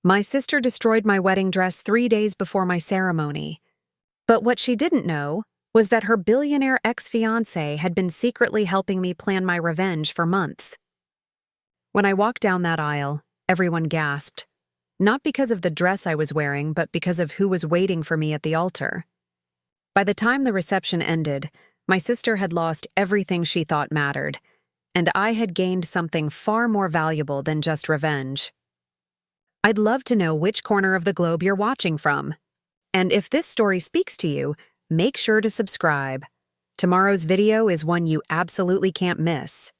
My sister destroyed my wedding dress 3 days before my ceremony. But what she didn't know was that her billionaire ex-fiancé had been secretly helping me plan my revenge for months. When I walked down that aisle, everyone gasped. Not because of the dress I was wearing, but because of who was waiting for me at the altar. By the time the reception ended, my sister had lost everything she thought mattered, and I had gained something far more valuable than just revenge. I'd love to know which corner of the globe you're watching from. And if this story speaks to you, make sure to subscribe. Tomorrow's video is one you absolutely can't miss.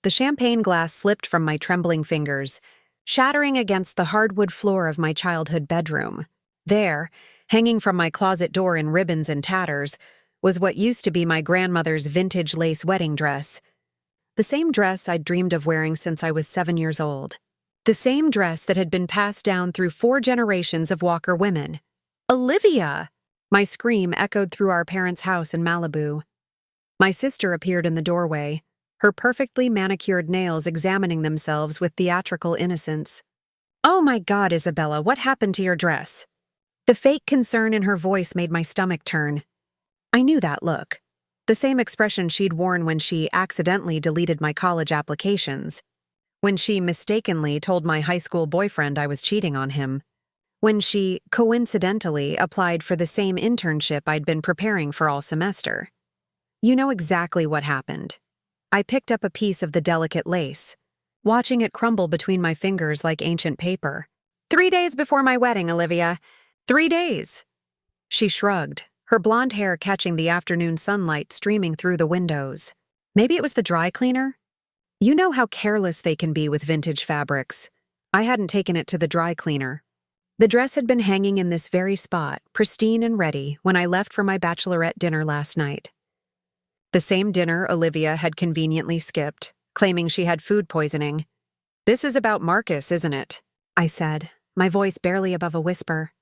The champagne glass slipped from my trembling fingers, shattering against the hardwood floor of my childhood bedroom. There, hanging from my closet door in ribbons and tatters, was what used to be my grandmother's vintage lace wedding dress. The same dress I'd dreamed of wearing since I was 7 years old. The same dress that had been passed down through 4 generations of Walker women. Olivia! My scream echoed through our parents' house in Malibu. My sister appeared in the doorway, her perfectly manicured nails examining themselves with theatrical innocence. "Oh my God, Isabella, what happened to your dress?" The fake concern in her voice made my stomach turn. I knew that look. The same expression she'd worn when she accidentally deleted my college applications. When she mistakenly told my high school boyfriend I was cheating on him. When she, coincidentally, applied for the same internship I'd been preparing for all semester. You know exactly what happened. I picked up a piece of the delicate lace, watching it crumble between my fingers like ancient paper. 3 days before my wedding, Olivia. 3 days. She shrugged, her blonde hair catching the afternoon sunlight streaming through the windows. Maybe it was the dry cleaner? You know how careless they can be with vintage fabrics. I hadn't taken it to the dry cleaner. The dress had been hanging in this very spot, pristine and ready, when I left for my bachelorette dinner last night. The same dinner Olivia had conveniently skipped, claiming she had food poisoning. "This is about Marcus, isn't it?" I said, my voice barely above a whisper.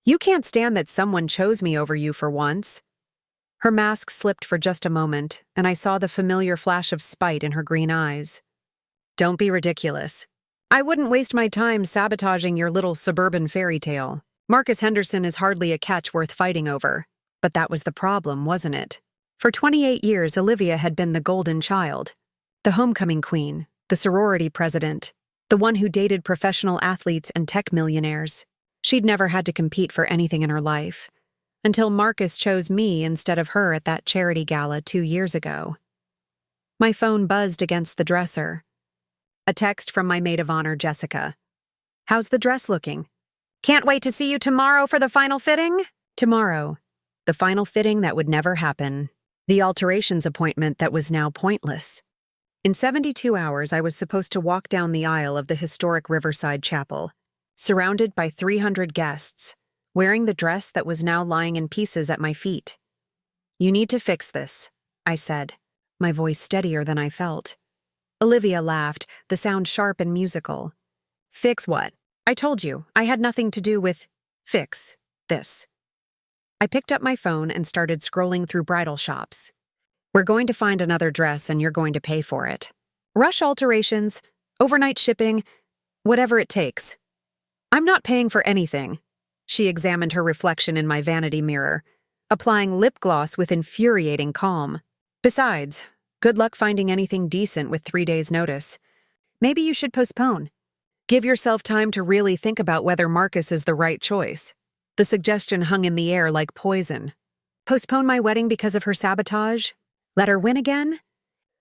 "You can't stand that someone chose me over you for once." Her mask slipped for just a moment, and I saw the familiar flash of spite in her green eyes. "Don't be ridiculous. I wouldn't waste my time sabotaging your little suburban fairy tale. Marcus Henderson is hardly a catch worth fighting over. But that was the problem, wasn't it? For 28 years, Olivia had been the golden child. The homecoming queen, the sorority president, the one who dated professional athletes and tech millionaires. She'd never had to compete for anything in her life. Until Marcus chose me instead of her at that charity gala 2 years ago. My phone buzzed against the dresser. A text from my maid of honor, Jessica. "How's the dress looking?" "Can't wait to see you tomorrow for the final fitting." Tomorrow. The final fitting that would never happen. The alterations appointment that was now pointless. In 72 hours, I was supposed to walk down the aisle of the historic Riverside Chapel, surrounded by 300 guests, wearing the dress that was now lying in pieces at my feet. "You need to fix this," I said, my voice steadier than I felt. Olivia laughed, the sound sharp and musical. "Fix what? I told you, I had nothing to do with fix this." I picked up my phone and started scrolling through bridal shops. "We're going to find another dress and you're going to pay for it. Rush alterations, overnight shipping, whatever it takes." "I'm not paying for anything." She examined her reflection in my vanity mirror, applying lip gloss with infuriating calm. "Besides, good luck finding anything decent with 3 days' notice. Maybe you should postpone. Give yourself time to really think about whether Marcus is the right choice." The suggestion hung in the air like poison. Postpone my wedding because of her sabotage? Let her win again?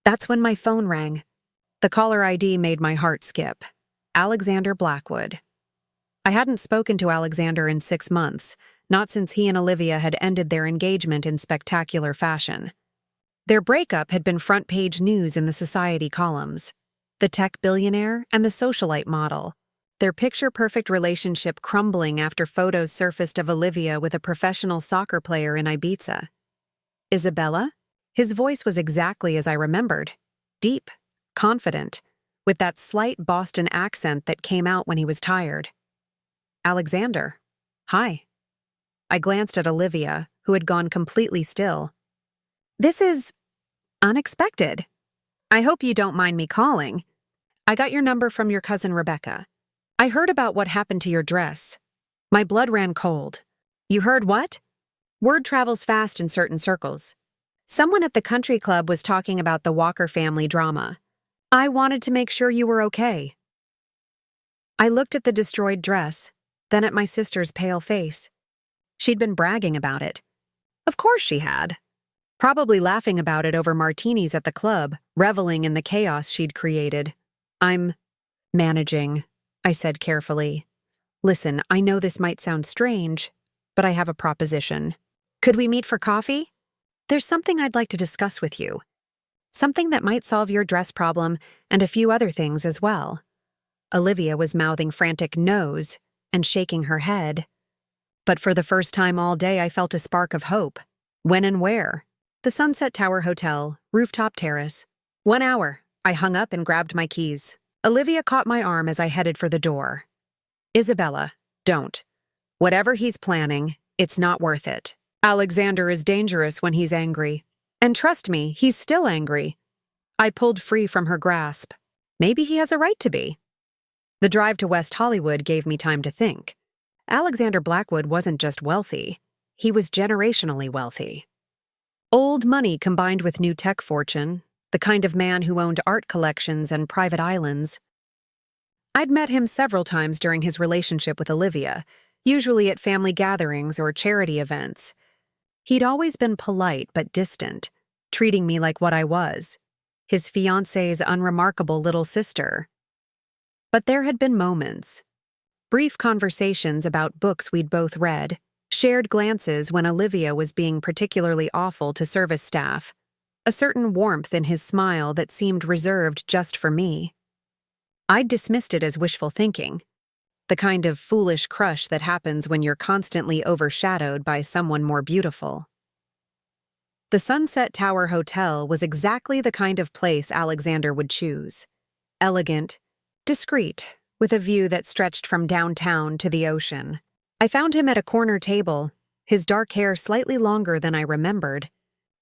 That's when my phone rang. The caller ID made my heart skip. Alexander Blackwood. I hadn't spoken to Alexander in 6 months, not since he and Olivia had ended their engagement in spectacular fashion. Their breakup had been front-page news in the society columns. The tech billionaire and the socialite model. Their picture-perfect relationship crumbling after photos surfaced of Olivia with a professional soccer player in Ibiza. Isabella? His voice was exactly as I remembered. Deep, confident, with that slight Boston accent that came out when he was tired. "Alexander. Hi." I glanced at Olivia, who had gone completely still. "This is unexpected. I hope you don't mind me calling. I got your number from your cousin Rebecca. I heard about what happened to your dress. My blood ran cold. You heard what? Word travels fast in certain circles. Someone at the country club was talking about the Walker family drama. I wanted to make sure you were okay. I looked at the destroyed dress, then at my sister's pale face. She'd been bragging about it. Of course she had. Probably laughing about it over martinis at the club, reveling in the chaos she'd created. I'm managing, I said carefully. Listen, I know this might sound strange, but I have a proposition. Could we meet for coffee? There's something I'd like to discuss with you. Something that might solve your dress problem and a few other things as well. Olivia was mouthing frantic no's and shaking her head. But for the first time all day, I felt a spark of hope. When and where? The Sunset Tower Hotel, rooftop terrace. 1 hour. I hung up and grabbed my keys. Olivia caught my arm as I headed for the door. Isabella, don't. Whatever he's planning, it's not worth it. Alexander is dangerous when he's angry. And trust me, he's still angry. I pulled free from her grasp. Maybe he has a right to be. The drive to West Hollywood gave me time to think. Alexander Blackwood wasn't just wealthy. He was generationally wealthy. Old money combined with new tech fortune, the kind of man who owned art collections and private islands. I'd met him several times during his relationship with Olivia, usually at family gatherings or charity events. He'd always been polite but distant, treating me like what I was, his fiancée's unremarkable little sister. But there had been moments. Brief conversations about books we'd both read, shared glances when Olivia was being particularly awful to service staff, a certain warmth in his smile that seemed reserved just for me. I'd dismissed it as wishful thinking, the kind of foolish crush that happens when you're constantly overshadowed by someone more beautiful. The Sunset Tower Hotel was exactly the kind of place Alexander would choose. Elegant, discreet, with a view that stretched from downtown to the ocean. I found him at a corner table, his dark hair slightly longer than I remembered,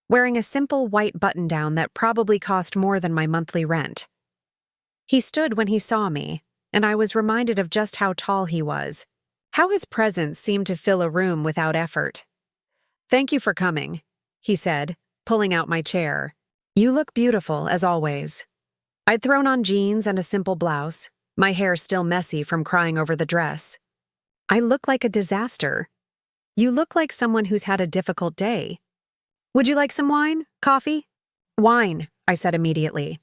wearing a simple white button-down that probably cost more than my monthly rent. He stood when he saw me, and I was reminded of just how tall he was, how his presence seemed to fill a room without effort. "Thank you for coming," he said, pulling out my chair. "You look beautiful, as always." I'd thrown on jeans and a simple blouse, my hair still messy from crying over the dress. "I look like a disaster." "You look like someone who's had a difficult day." "Would you like some wine? Coffee?" "Wine," I said immediately.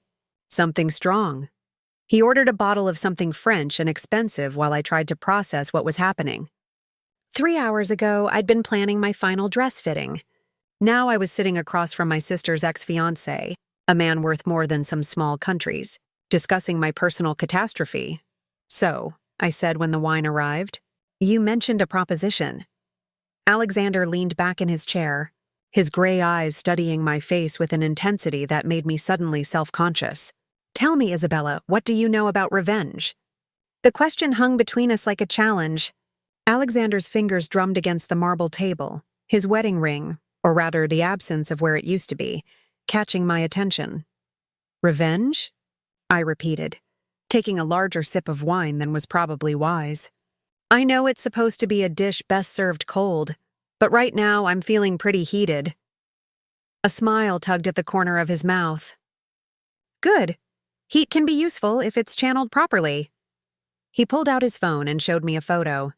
"Something strong." He ordered a bottle of something French and expensive while I tried to process what was happening. 3 hours ago, I'd been planning my final dress fitting. Now I was sitting across from my sister's ex-fiancé, a man worth more than some small countries, discussing my personal catastrophe. "So," I said when the wine arrived, "you mentioned a proposition." Alexander leaned back in his chair, his gray eyes studying my face with an intensity that made me suddenly self-conscious. "Tell me, Isabella, what do you know about revenge?" The question hung between us like a challenge. Alexander's fingers drummed against the marble table, his wedding ring, or rather the absence of where it used to be, catching my attention. "Revenge?" I repeated, taking a larger sip of wine than was probably wise. "I know it's supposed to be a dish best served cold, but right now I'm feeling pretty heated." A smile tugged at the corner of his mouth. "Good. Heat can be useful if it's channeled properly." He pulled out his phone and showed me a photo.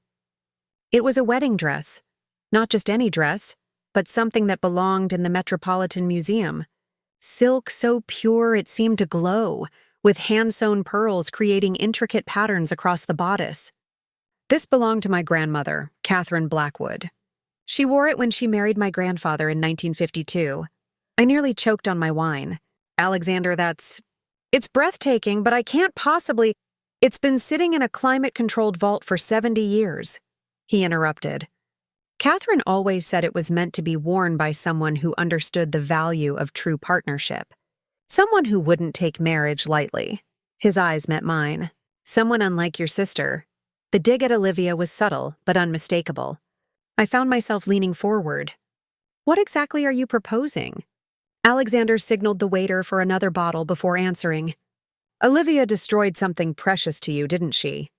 It was a wedding dress. Not just any dress, but something that belonged in the Metropolitan Museum. Silk so pure it seemed to glow, with hand-sewn pearls creating intricate patterns across the bodice. This belonged to my grandmother, Catherine Blackwood. She wore it when she married my grandfather in 1952. I nearly choked on my wine. "Alexander, it's breathtaking, but I can't possibly—" "It's been sitting in a climate-controlled vault for 70 years, he interrupted. Catherine always said it was meant to be worn by someone who understood the value of true partnership. Someone who wouldn't take marriage lightly. His eyes met mine. Someone unlike your sister. The dig at Olivia was subtle, but unmistakable. I found myself leaning forward. "What exactly are you proposing?" Alexander signaled the waiter for another bottle before answering. "Olivia destroyed something precious to you, didn't she?"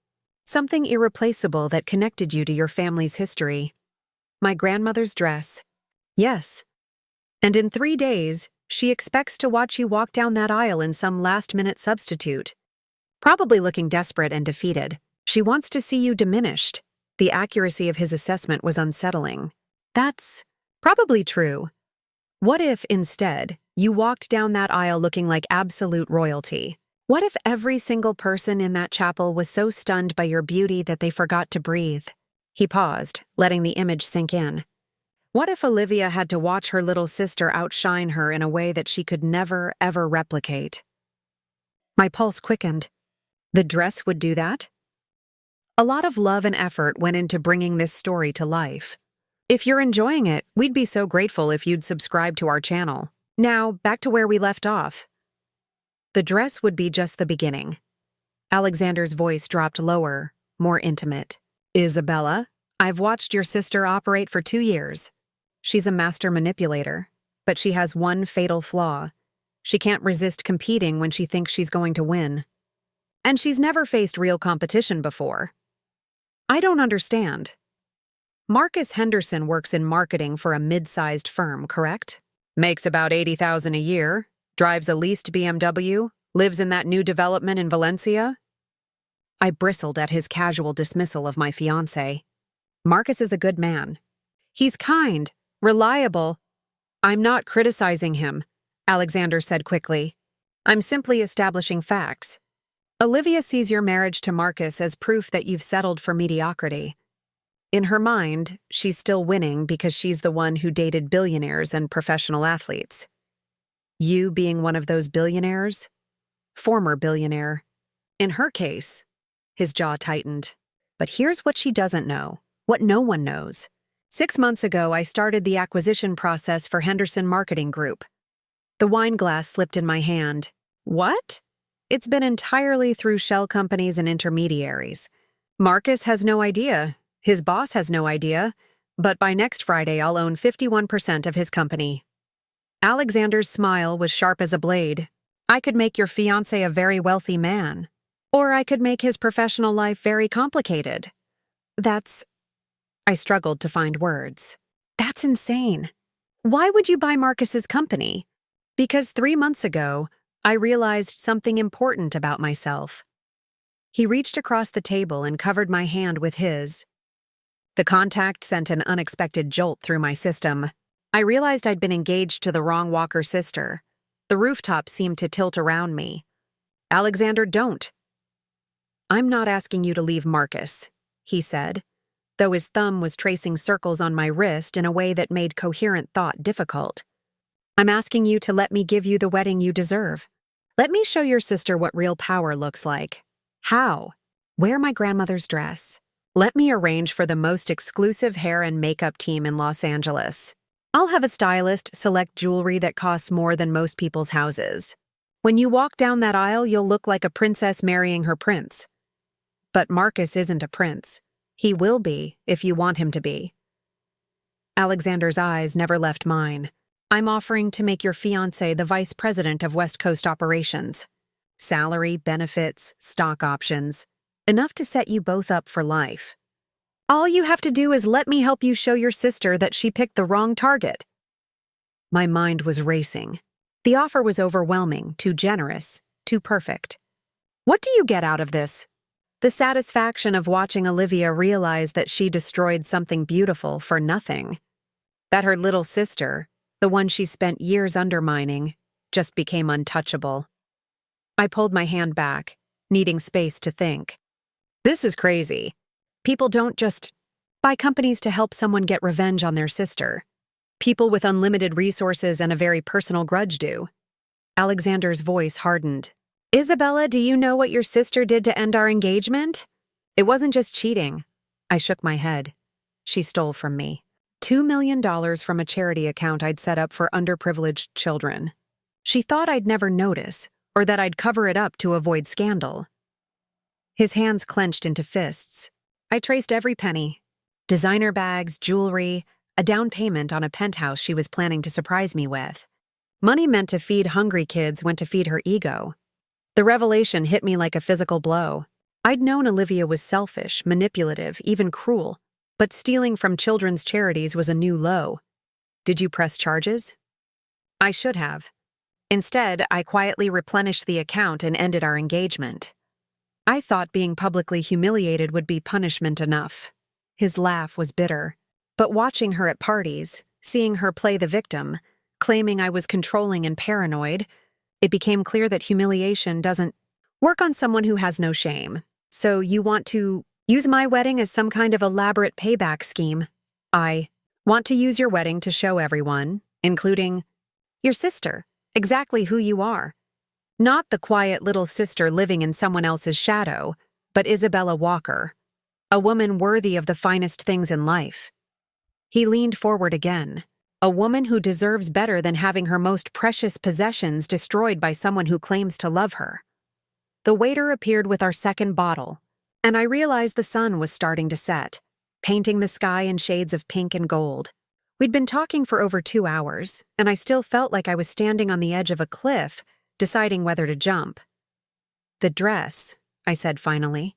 Something irreplaceable that connected you to your family's history. My grandmother's dress. Yes. And in 3 days, she expects to watch you walk down that aisle in some last-minute substitute. Probably looking desperate and defeated. She wants to see you diminished. The accuracy of his assessment was unsettling. That's probably true. What if, instead, you walked down that aisle looking like absolute royalty? What if every single person in that chapel was so stunned by your beauty that they forgot to breathe? He paused, letting the image sink in. What if Olivia had to watch her little sister outshine her in a way that she could never, ever replicate? My pulse quickened. The dress would do that? A lot of love and effort went into bringing this story to life. If you're enjoying it, we'd be so grateful if you'd subscribe to our channel. Now, back to where we left off. The dress would be just the beginning. Alexander's voice dropped lower, more intimate. Isabella, I've watched your sister operate for 2 years. She's a master manipulator, but she has one fatal flaw. She can't resist competing when she thinks she's going to win. And she's never faced real competition before. I don't understand. Marcus Henderson works in marketing for a mid-sized firm, correct? Makes about $80,000 a year, drives a leased BMW, lives in that new development in Valencia. I bristled at his casual dismissal of my fiancé. Marcus is a good man. He's kind, reliable. I'm not criticizing him, Alexander said quickly. I'm simply establishing facts. Olivia sees your marriage to Marcus as proof that you've settled for mediocrity. In her mind, she's still winning because she's the one who dated billionaires and professional athletes. You being one of those billionaires? Former billionaire. In her case, his jaw tightened. But here's what she doesn't know, what no one knows. 6 months ago, I started the acquisition process for Henderson Marketing Group. The wine glass slipped in my hand. What? It's been entirely through shell companies and intermediaries. Marcus has no idea. His boss has no idea, but by next Friday I'll own 51% of his company. Alexander's smile was sharp as a blade. I could make your fiancé a very wealthy man, or I could make his professional life very complicated. I struggled to find words. That's insane. Why would you buy Marcus's company? Because 3 months ago, I realized something important about myself. He reached across the table and covered my hand with his. The contact sent an unexpected jolt through my system. I realized I'd been engaged to the wrong Walker sister. The rooftop seemed to tilt around me. Alexander, don't. I'm not asking you to leave Marcus, he said, though his thumb was tracing circles on my wrist in a way that made coherent thought difficult. I'm asking you to let me give you the wedding you deserve. Let me show your sister what real power looks like. How? Wear my grandmother's dress. Let me arrange for the most exclusive hair and makeup team in Los Angeles. I'll have a stylist select jewelry that costs more than most people's houses. When you walk down that aisle, you'll look like a princess marrying her prince. But Marcus isn't a prince. He will be, if you want him to be. Alexander's eyes never left mine. I'm offering to make your fiancé the vice president of West Coast operations. Salary, benefits, stock options. Enough to set you both up for life. All you have to do is let me help you show your sister that she picked the wrong target. My mind was racing. The offer was overwhelming, too generous, too perfect. What do you get out of this? The satisfaction of watching Olivia realize that she destroyed something beautiful for nothing. That her little sister, the one she spent years undermining, just became untouchable. I pulled my hand back, needing space to think. This is crazy. People don't just buy companies to help someone get revenge on their sister. People with unlimited resources and a very personal grudge do. Alexander's voice hardened. Isabella, do you know what your sister did to end our engagement? It wasn't just cheating. I shook my head. She stole from me. $2 million from a charity account I'd set up for underprivileged children. She thought I'd never notice, or that I'd cover it up to avoid scandal. His hands clenched into fists. I traced every penny. Designer bags, jewelry, a down payment on a penthouse she was planning to surprise me with. Money meant to feed hungry kids went to feed her ego. The revelation hit me like a physical blow. I'd known Olivia was selfish, manipulative, even cruel, but stealing from children's charities was a new low. Did you press charges? I should have. Instead, I quietly replenished the account and ended our engagement. I thought being publicly humiliated would be punishment enough. His laugh was bitter. But watching her at parties, seeing her play the victim, claiming I was controlling and paranoid, it became clear that humiliation doesn't work on someone who has no shame. So you want to use my wedding as some kind of elaborate payback scheme. I want to use your wedding to show everyone, including your sister, exactly who you are. Not the quiet little sister living in someone else's shadow, but Isabella Walker, a woman worthy of the finest things in life. He leaned forward again. A woman who deserves better than having her most precious possessions destroyed by someone who claims to love her. The waiter appeared with our second bottle, and I realized the sun was starting to set, painting the sky in shades of pink and gold. We'd been talking for over 2 hours, and I still felt like I was standing on the edge of a cliff, deciding whether to jump. The dress, I said finally.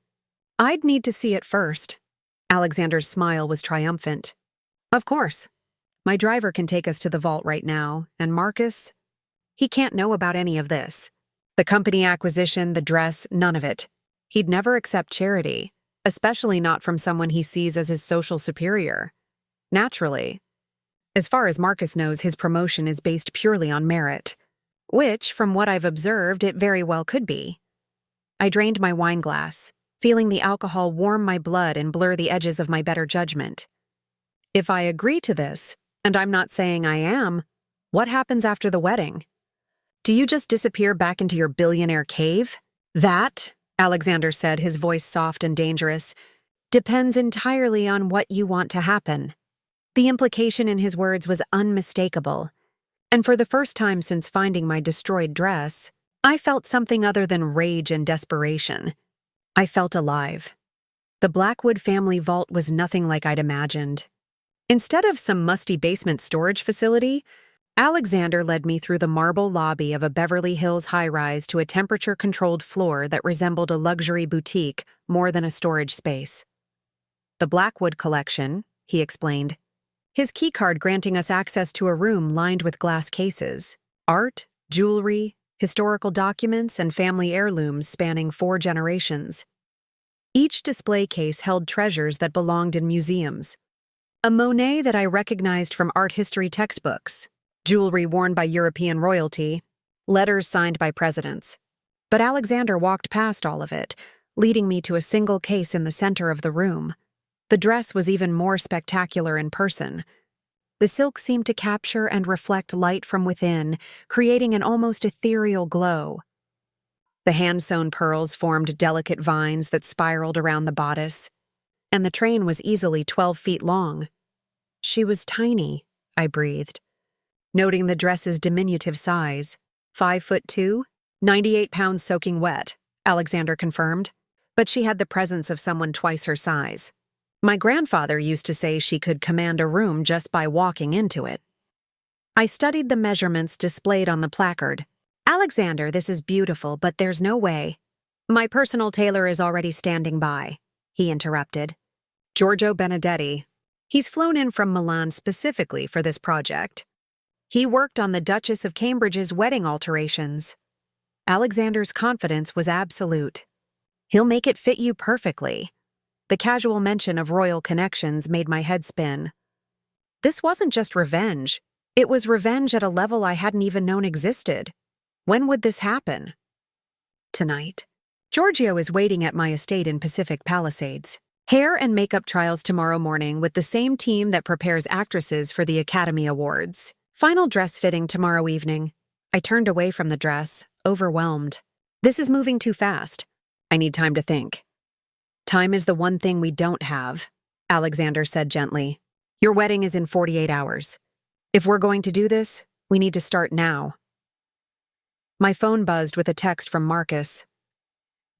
I'd need to see it first. Alexander's smile was triumphant. Of course. My driver can take us to the vault right now, and Marcus? He can't know about any of this. The company acquisition, the dress, none of it. He'd never accept charity, especially not from someone he sees as his social superior. Naturally. As far as Marcus knows, his promotion is based purely on merit, which, from what I've observed, it very well could be. I drained my wine glass, feeling the alcohol warm my blood and blur the edges of my better judgment. If I agree to this, and I'm not saying I am, what happens after the wedding? Do you just disappear back into your billionaire cave? That, Alexander said, his voice soft and dangerous, depends entirely on what you want to happen. The implication in his words was unmistakable, and for the first time since finding my destroyed dress, I felt something other than rage and desperation. I felt alive. The Blackwood family vault was nothing like I'd imagined. Instead of some musty basement storage facility, Alexander led me through the marble lobby of a Beverly Hills high-rise to a temperature-controlled floor that resembled a luxury boutique more than a storage space. The Blackwood collection, he explained, his keycard granting us access to a room lined with glass cases, art, jewelry, historical documents, and family heirlooms spanning 4 generations. Each display case held treasures that belonged in museums. A Monet that I recognized from art history textbooks, jewelry worn by European royalty, letters signed by presidents. But Alexander walked past all of it, leading me to a single case in the center of the room. The dress was even more spectacular in person. The silk seemed to capture and reflect light from within, creating an almost ethereal glow. The hand-sewn pearls formed delicate vines that spiraled around the bodice, and the train was easily 12 feet long. She was tiny, I breathed, noting the dress's diminutive size. 5'2", 98 pounds soaking wet, Alexander confirmed, but she had the presence of someone twice her size. My grandfather used to say she could command a room just by walking into it. I studied the measurements displayed on the placard. Alexander, this is beautiful, but there's no way. My personal tailor is already standing by, he interrupted. Giorgio Benedetti. He's flown in from Milan specifically for this project. He worked on the Duchess of Cambridge's wedding alterations. Alexander's confidence was absolute. He'll make it fit you perfectly. The casual mention of royal connections made my head spin. This wasn't just revenge. It was revenge at a level I hadn't even known existed. When would this happen? Tonight. Giorgio is waiting at my estate in Pacific Palisades. Hair and makeup trials tomorrow morning with the same team that prepares actresses for the Academy Awards. Final dress fitting tomorrow evening. I turned away from the dress, overwhelmed. This is moving too fast. I need time to think. Time is the one thing we don't have, Alexander said gently. Your wedding is in 48 hours. If we're going to do this, we need to start now. My phone buzzed with a text from Marcus.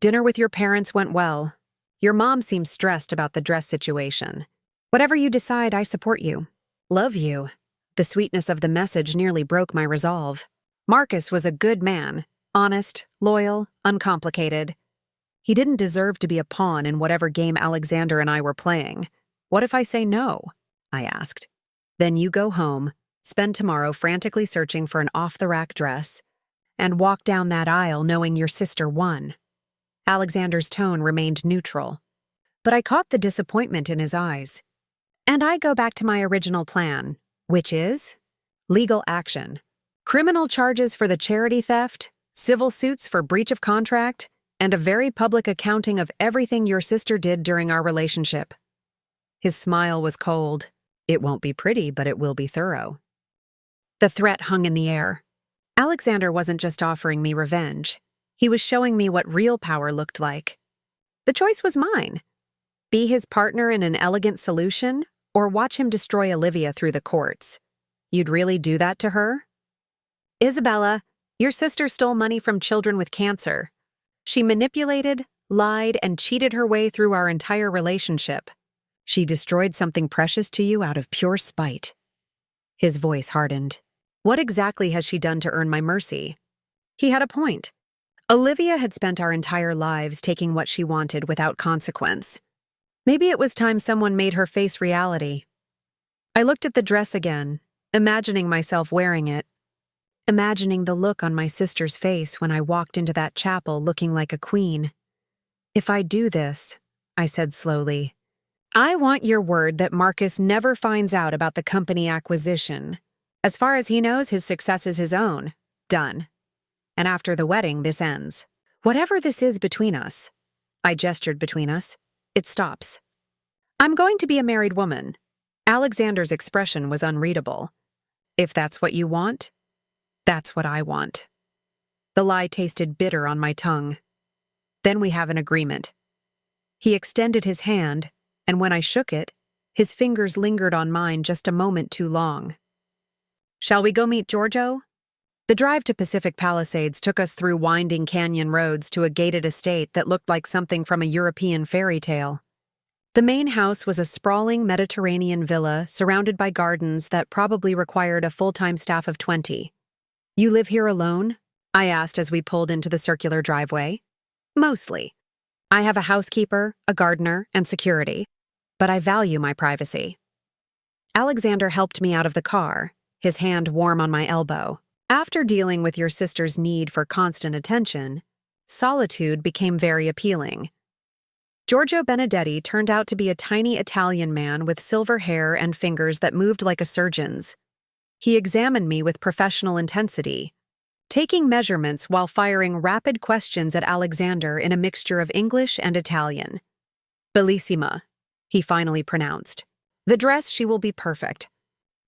Dinner with your parents went well. Your mom seems stressed about the dress situation. Whatever you decide, I support you. Love you. The sweetness of the message nearly broke my resolve. Marcus was a good man, honest, loyal, uncomplicated. He didn't deserve to be a pawn in whatever game Alexander and I were playing. What if I say no? I asked. Then you go home, spend tomorrow frantically searching for an off-the-rack dress, and walk down that aisle knowing your sister won. Alexander's tone remained neutral, but I caught the disappointment in his eyes. And I go back to my original plan, which is legal action. Criminal charges for the charity theft, civil suits for breach of contract, and a very public accounting of everything your sister did during our relationship. His smile was cold. It won't be pretty, but it will be thorough. The threat hung in the air. Alexander wasn't just offering me revenge. He was showing me what real power looked like. The choice was mine. Be his partner in an elegant solution, or watch him destroy Olivia through the courts. You'd really do that to her? Isabella, your sister stole money from children with cancer. She manipulated, lied, and cheated her way through our entire relationship. She destroyed something precious to you out of pure spite. His voice hardened. What exactly has she done to earn my mercy? He had a point. Olivia had spent our entire lives taking what she wanted without consequence. Maybe it was time someone made her face reality. I looked at the dress again, imagining myself wearing it. Imagining the look on my sister's face when I walked into that chapel looking like a queen. If I do this, I said slowly, I want your word that Marcus never finds out about the company acquisition. As far as he knows, his success is his own. Done. And after the wedding, this ends. Whatever this is between us, I gestured between us, it stops. I'm going to be a married woman. Alexander's expression was unreadable. If that's what you want, that's what I want. The lie tasted bitter on my tongue. Then we have an agreement. He extended his hand, and when I shook it, his fingers lingered on mine just a moment too long. Shall we go meet Giorgio? The drive to Pacific Palisades took us through winding canyon roads to a gated estate that looked like something from a European fairy tale. The main house was a sprawling Mediterranean villa surrounded by gardens that probably required a full-time staff of 20. You live here alone? I asked as we pulled into the circular driveway. Mostly. I have a housekeeper, a gardener, and security, but I value my privacy. Alexander helped me out of the car, his hand warm on my elbow. After dealing with your sister's need for constant attention, solitude became very appealing. Giorgio Benedetti turned out to be a tiny Italian man with silver hair and fingers that moved like a surgeon's. He examined me with professional intensity, taking measurements while firing rapid questions at Alexander in a mixture of English and Italian. Bellissima, he finally pronounced. The dress, she will be perfect.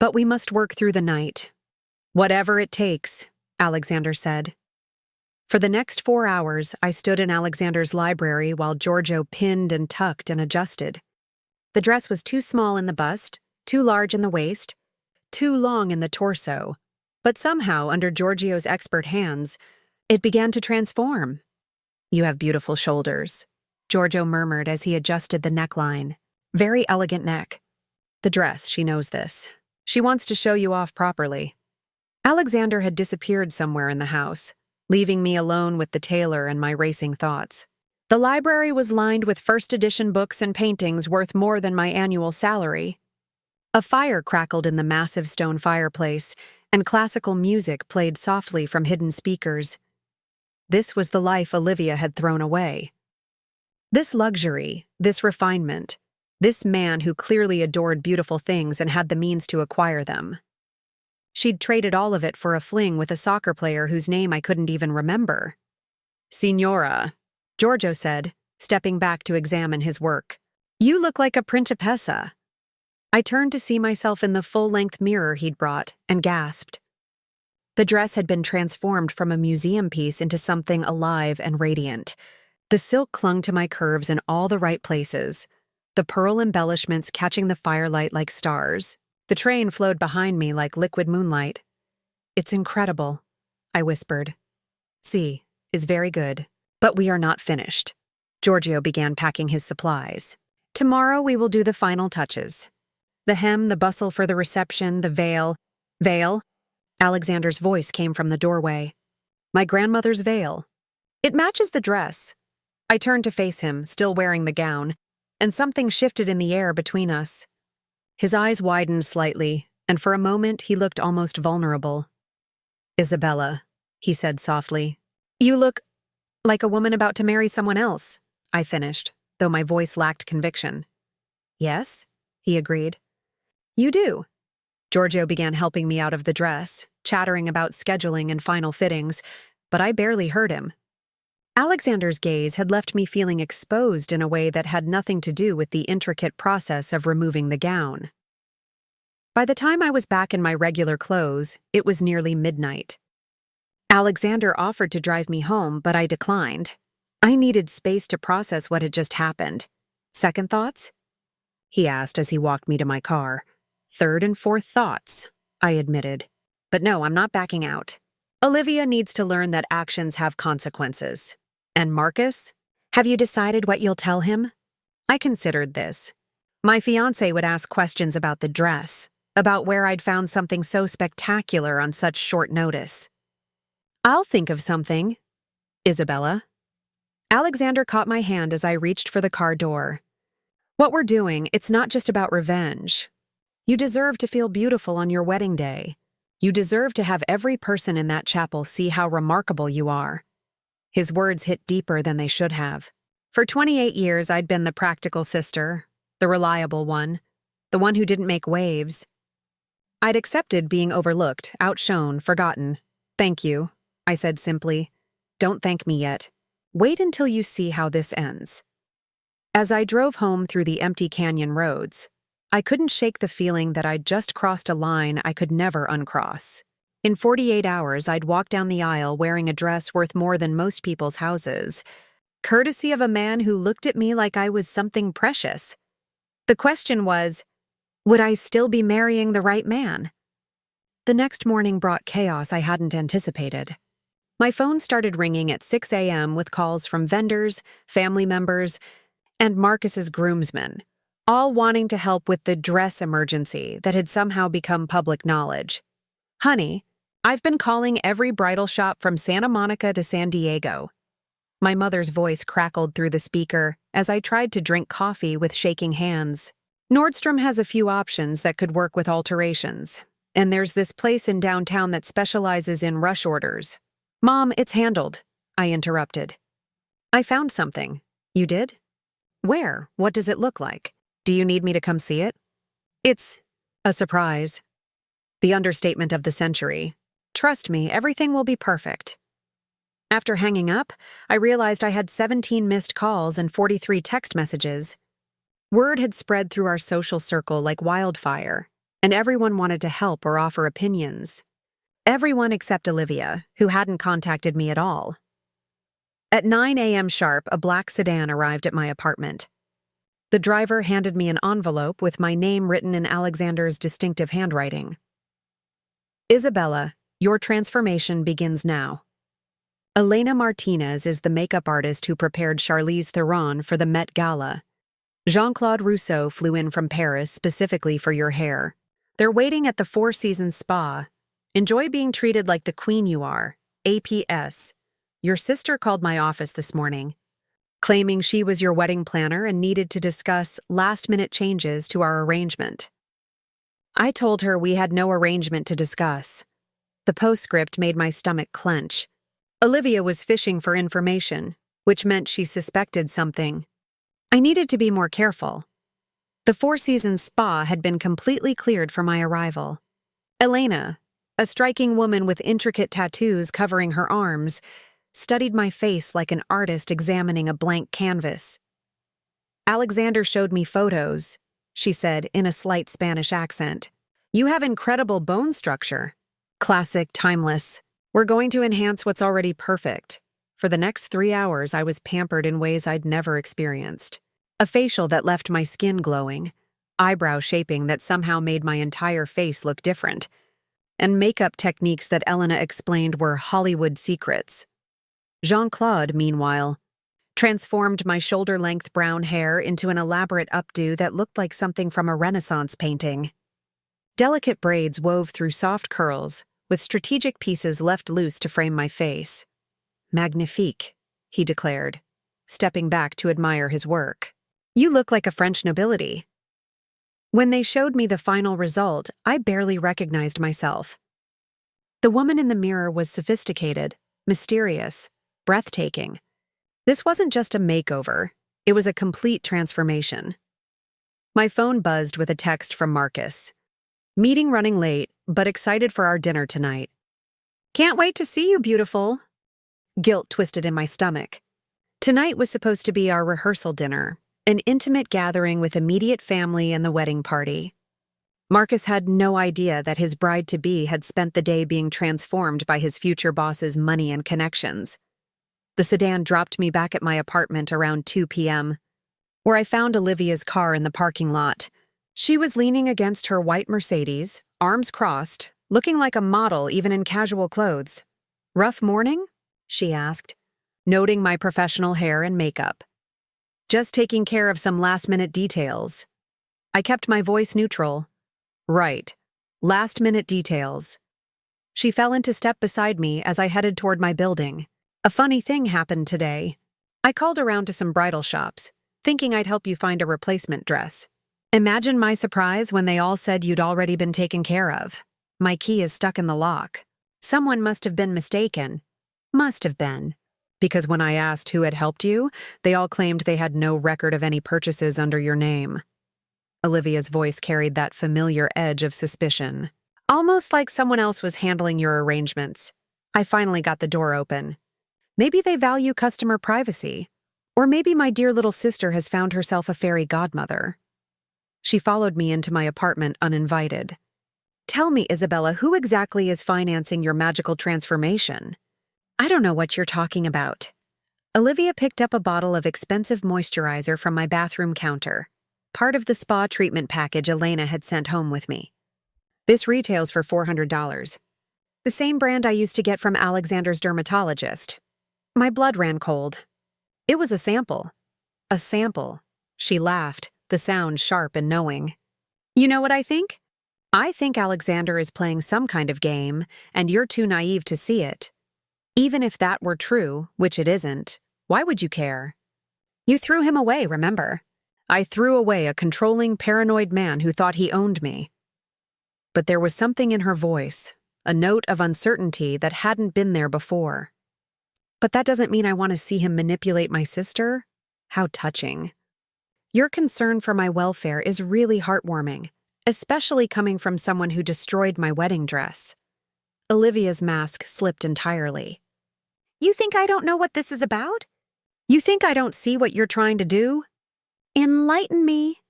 But we must work through the night. Whatever it takes, Alexander said. For the next 4 hours, I stood in Alexander's library while Giorgio pinned and tucked and adjusted. The dress was too small in the bust, too large in the waist, too long in the torso, but somehow, under Giorgio's expert hands, it began to transform. You have beautiful shoulders, Giorgio murmured as he adjusted the neckline. Very elegant neck. The dress, she knows this. She wants to show you off properly. Alexander had disappeared somewhere in the house, leaving me alone with the tailor and my racing thoughts. The library was lined with first-edition books and paintings worth more than my annual salary. A fire crackled in the massive stone fireplace, and classical music played softly from hidden speakers. This was the life Olivia had thrown away. This luxury, this refinement, this man who clearly adored beautiful things and had the means to acquire them. She'd traded all of it for a fling with a soccer player whose name I couldn't even remember. Signora, Giorgio said, stepping back to examine his work. You look like a principessa. I turned to see myself in the full-length mirror he'd brought and gasped. The dress had been transformed from a museum piece into something alive and radiant. The silk clung to my curves in all the right places, the pearl embellishments catching the firelight like stars. The train flowed behind me like liquid moonlight. It's incredible, I whispered. See, is very good, but we are not finished. Giorgio began packing his supplies. Tomorrow we will do the final touches. The hem, the bustle for the reception, the veil. Veil? Alexander's voice came from the doorway. My grandmother's veil. It matches the dress. I turned to face him, still wearing the gown, and something shifted in the air between us. His eyes widened slightly, and for a moment he looked almost vulnerable. "Isabella," he said softly. "You look like a woman about to marry someone else," I finished, though my voice lacked conviction. "Yes," he agreed. "You do." Giorgio began helping me out of the dress, chattering about scheduling and final fittings, but I barely heard him. Alexander's gaze had left me feeling exposed in a way that had nothing to do with the intricate process of removing the gown. By the time I was back in my regular clothes, it was nearly midnight. Alexander offered to drive me home, but I declined. I needed space to process what had just happened. "Second thoughts?" he asked as he walked me to my car. "Third and fourth thoughts," I admitted. "But no, I'm not backing out. Olivia needs to learn that actions have consequences. And Marcus? Have you decided what you'll tell him?" I considered this. My fiancé would ask questions about the dress, about where I'd found something so spectacular on such short notice. "I'll think of something, Isabella." Alexander caught my hand as I reached for the car door. "What we're doing, it's not just about revenge. You deserve to feel beautiful on your wedding day. You deserve to have every person in that chapel see how remarkable you are." His words hit deeper than they should have. For 28 years, I'd been the practical sister, the reliable one, the one who didn't make waves. I'd accepted being overlooked, outshone, forgotten. "Thank you," I said simply. "Don't thank me yet. Wait until you see how this ends." As I drove home through the empty canyon roads, I couldn't shake the feeling that I'd just crossed a line I could never uncross. In 48 hours, I'd walk down the aisle wearing a dress worth more than most people's houses, courtesy of a man who looked at me like I was something precious. The question was, would I still be marrying the right man? The next morning brought chaos I hadn't anticipated. My phone started ringing at 6 a.m. with calls from vendors, family members, and Marcus's groomsmen, all wanting to help with the dress emergency that had somehow become public knowledge. "Honey, I've been calling every bridal shop from Santa Monica to San Diego." My mother's voice crackled through the speaker as I tried to drink coffee with shaking hands. "Nordstrom has a few options that could work with alterations, and there's this place in downtown that specializes in rush orders." "Mom, it's handled," I interrupted. "I found something." "You did? Where? What does it look like? Do you need me to come see it?" "It's a surprise." The understatement of the century. "Trust me, everything will be perfect." After hanging up, I realized I had 17 missed calls and 43 text messages. Word had spread through our social circle like wildfire, and everyone wanted to help or offer opinions. Everyone except Olivia, who hadn't contacted me at all. At 9 a.m. sharp, a black sedan arrived at my apartment. The driver handed me an envelope with my name written in Alexander's distinctive handwriting. "Isabella, your transformation begins now." Elena Martinez is the makeup artist who prepared Charlize Theron for the Met Gala. Jean-Claude Rousseau flew in from Paris specifically for your hair. They're waiting at the Four Seasons Spa. Enjoy being treated like the queen you are. APS. Your sister called my office this morning, claiming she was your wedding planner and needed to discuss last-minute changes to our arrangement. I told her we had no arrangement to discuss. The postscript made my stomach clench. Olivia was fishing for information, which meant she suspected something. I needed to be more careful. The Four Seasons Spa had been completely cleared for my arrival. Elena, a striking woman with intricate tattoos covering her arms, studied my face like an artist examining a blank canvas. "Alexander showed me photos," she said in a slight Spanish accent. "You have incredible bone structure. Classic, timeless. We're going to enhance what's already perfect." For the next 3 hours, I was pampered in ways I'd never experienced. A facial that left my skin glowing, eyebrow shaping that somehow made my entire face look different, and makeup techniques that Elena explained were Hollywood secrets. Jean-Claude, meanwhile, transformed my shoulder-length brown hair into an elaborate updo that looked like something from a Renaissance painting. Delicate braids wove through soft curls, with strategic pieces left loose to frame my face. "Magnifique," he declared. stepping back to admire his work. "You look like a French nobility." When they showed me the final result, I barely recognized myself. The woman in the mirror was sophisticated, mysterious, breathtaking. This wasn't just a makeover, it was a complete transformation. My phone buzzed with a text from Marcus. "Meeting running late, but excited for our dinner tonight." "Can't wait to see you, beautiful." Guilt twisted in my stomach. Tonight was supposed to be our rehearsal dinner, an intimate gathering with immediate family and the wedding party. Marcus had no idea that his bride-to-be had spent the day being transformed by his future boss's money and connections. The sedan dropped me back at my apartment around 2 p.m., where I found Olivia's car in the parking lot. She was leaning against her white Mercedes, arms crossed, looking like a model even in casual clothes. "Rough morning?" she asked, noting my professional hair and makeup. "Just taking care of some last-minute details." I kept my voice neutral. "Right. Last-minute details." She fell into step beside me as I headed toward my building. "A funny thing happened today. I called around to some bridal shops, thinking I'd help you find a replacement dress. Imagine my surprise when they all said you'd already been taken care of. My key is stuck in the lock. Someone must have been mistaken. Must have been. Because when I asked who had helped you, they all claimed they had no record of any purchases under your name." Olivia's voice carried that familiar edge of suspicion. "Almost like someone else was handling your arrangements. I finally got the door open. Maybe they value customer privacy. Or maybe my dear little sister has found herself a fairy godmother." She followed me into my apartment uninvited. "Tell me, Isabella, who exactly is financing your magical transformation?" "I don't know what you're talking about." Olivia picked up a bottle of expensive moisturizer from my bathroom counter, part of the spa treatment package Elena had sent home with me. "This retails for $400. The same brand I used to get from Alexander's dermatologist." My blood ran cold. "It was a sample." "A sample." She laughed, the sound sharp and knowing. "You know what I think? I think Alexander is playing some kind of game, and you're too naive to see it. Even if that were true, which it isn't, why would you care? You threw him away, remember? I threw away a controlling, paranoid man who thought he owned me." But there was something in her voice, a note of uncertainty that hadn't been there before. "But that doesn't mean I want to see him manipulate my sister?" How touching. "Your concern for my welfare is really heartwarming, especially coming from someone who destroyed my wedding dress." Olivia's mask slipped entirely. "You think I don't know what this is about? You think I don't see what you're trying to do? Enlighten me."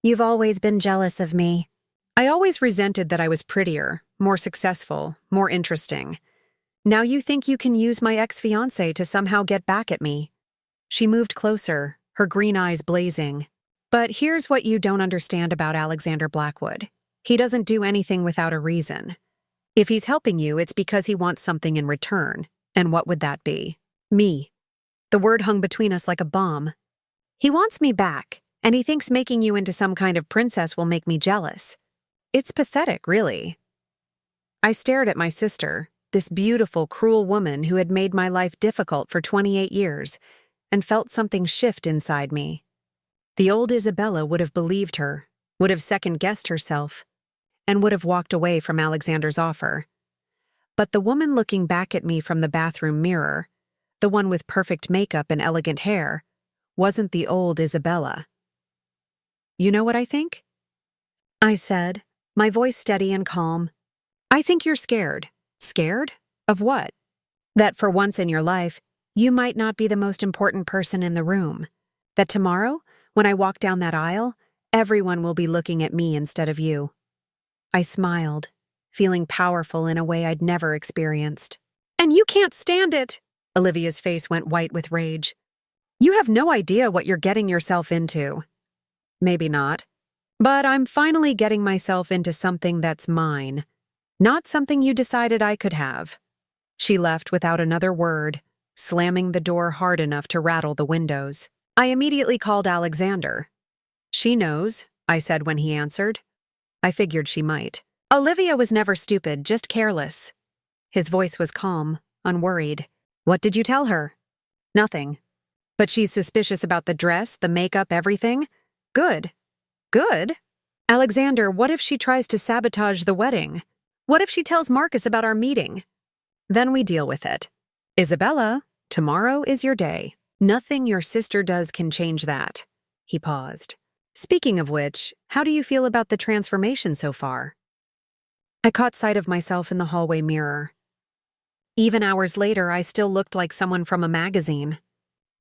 "You've always been jealous of me." "I always resented that I was prettier, more successful, more interesting. Now you think you can use my ex-fiancé to somehow get back at me." She moved closer, her green eyes blazing. "But here's what you don't understand about Alexander Blackwood. He doesn't do anything without a reason. If he's helping you, it's because he wants something in return. And what would that be? Me." The word hung between us like a bomb. "He wants me back, and he thinks making you into some kind of princess will make me jealous. It's pathetic, really." I stared at my sister, this beautiful, cruel woman who had made my life difficult for 28 years, and felt something shift inside me. The old Isabella would have believed her, would have second-guessed herself, and would have walked away from Alexander's offer. But the woman looking back at me from the bathroom mirror, the one with perfect makeup and elegant hair, wasn't the old Isabella. "You know what I think?" I said, my voice steady and calm. "I think you're scared." "Scared? Of what?" "That for once in your life, you might not be the most important person in the room. That tomorrow, when I walk down that aisle, everyone will be looking at me instead of you." I smiled, feeling powerful in a way I'd never experienced. "And you can't stand it!" Olivia's face went white with rage. "You have no idea what you're getting yourself into." "Maybe not. But I'm finally getting myself into something that's mine, not something you decided I could have." She left without another word, slamming the door hard enough to rattle the windows. I immediately called Alexander. "She knows," I said when he answered. I figured she might. "Olivia was never stupid, just careless." His voice was calm, unworried. "What did you tell her?" "Nothing." But she's suspicious about the dress, the makeup, everything? Good. Good? Alexander, what if she tries to sabotage the wedding? What if she tells Marcus about our meeting? Then we deal with it. Isabella, tomorrow is your day. Nothing your sister does can change that. He paused. Speaking of which, how do you feel about the transformation so far? I caught sight of myself in the hallway mirror. Even hours later, I still looked like someone from a magazine.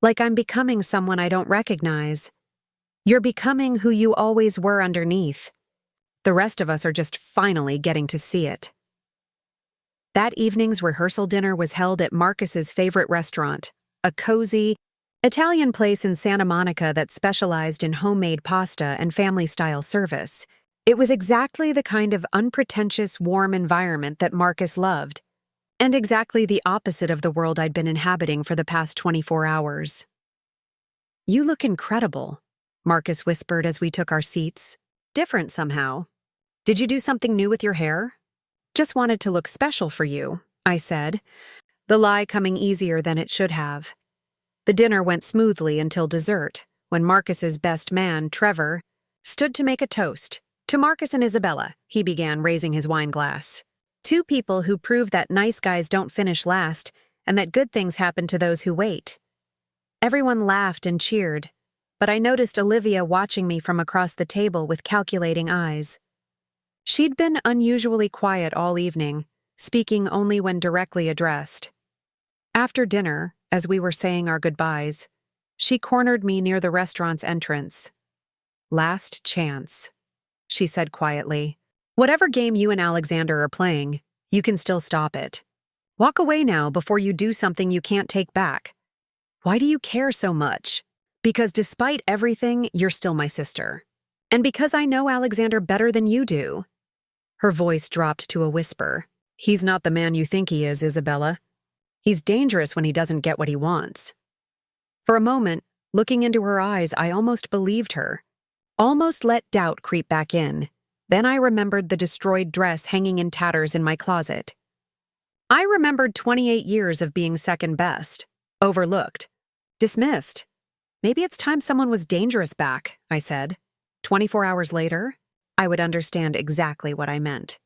Like I'm becoming someone I don't recognize. You're becoming who you always were underneath. The rest of us are just finally getting to see it. That evening's rehearsal dinner was held at Marcus's favorite restaurant, a cozy, Italian place in Santa Monica that specialized in homemade pasta and family-style service. It was exactly the kind of unpretentious, warm environment that Marcus loved, and exactly the opposite of the world I'd been inhabiting for the past 24 hours. You look incredible, Marcus whispered as we took our seats. Different somehow. Did you do something new with your hair? Just wanted to look special for you, I said, the lie coming easier than it should have. The dinner went smoothly until dessert, when Marcus's best man, Trevor, stood to make a toast. To Marcus and Isabella, he began, raising his wine glass. Two people who prove that nice guys don't finish last and that good things happen to those who wait. Everyone laughed and cheered, but I noticed Olivia watching me from across the table with calculating eyes. She'd been unusually quiet all evening, speaking only when directly addressed. After dinner, as we were saying our goodbyes, she cornered me near the restaurant's entrance. Last chance, she said quietly. Whatever game you and Alexander are playing, you can still stop it. Walk away now before you do something you can't take back. Why do you care so much? Because despite everything, you're still my sister. And because I know Alexander better than you do. Her voice dropped to a whisper. He's not the man you think he is, Isabella. He's dangerous when he doesn't get what he wants. For a moment, looking into her eyes, I almost believed her. Almost let doubt creep back in. Then I remembered the destroyed dress hanging in tatters in my closet. I remembered 28 years of being second best, overlooked, dismissed. Maybe it's time someone was dangerous back, I said. 24 hours later, I would understand exactly what I meant.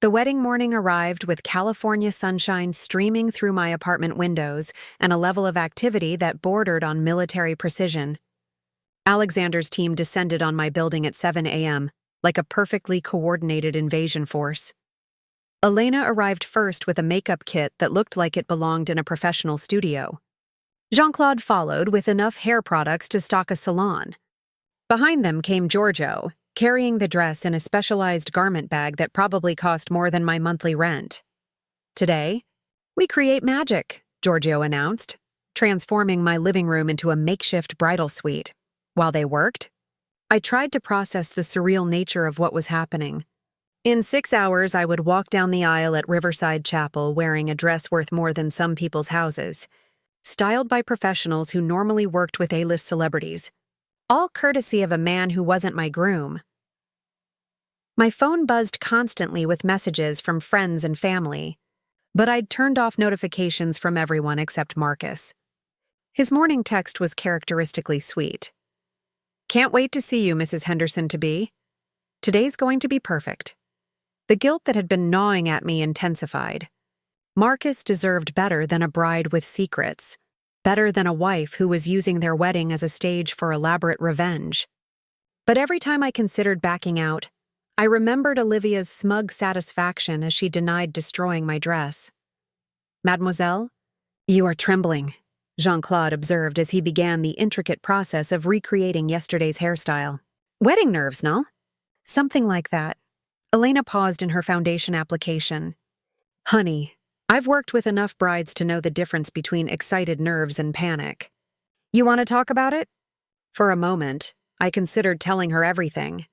The wedding morning arrived with California sunshine streaming through my apartment windows and a level of activity that bordered on military precision. Alexander's team descended on my building at 7 a.m., like a perfectly coordinated invasion force. Elena arrived first with a makeup kit that looked like it belonged in a professional studio. Jean-Claude followed with enough hair products to stock a salon. Behind them came Giorgio, carrying the dress in a specialized garment bag that probably cost more than my monthly rent. Today, we create magic, Giorgio announced, transforming my living room into a makeshift bridal suite. While they worked, I tried to process the surreal nature of what was happening. In 6 hours, I would walk down the aisle at Riverside Chapel wearing a dress worth more than some people's houses, styled by professionals who normally worked with A-list celebrities, all courtesy of a man who wasn't my groom. My phone buzzed constantly with messages from friends and family, but I'd turned off notifications from everyone except Marcus. His morning text was characteristically sweet. Can't wait to see you, Mrs. Henderson-to-be. Today's going to be perfect. The guilt that had been gnawing at me intensified. Marcus deserved better than a bride with secrets. Better than a wife who was using their wedding as a stage for elaborate revenge. But every time I considered backing out, I remembered Olivia's smug satisfaction as she denied destroying my dress. Mademoiselle, you are trembling, Jean-Claude observed as he began the intricate process of recreating yesterday's hairstyle. Wedding nerves, no? Something like that. Elena paused in her foundation application. Honey, I've worked with enough brides to know the difference between excited nerves and panic. You want to talk about it? For a moment, I considered telling her everything.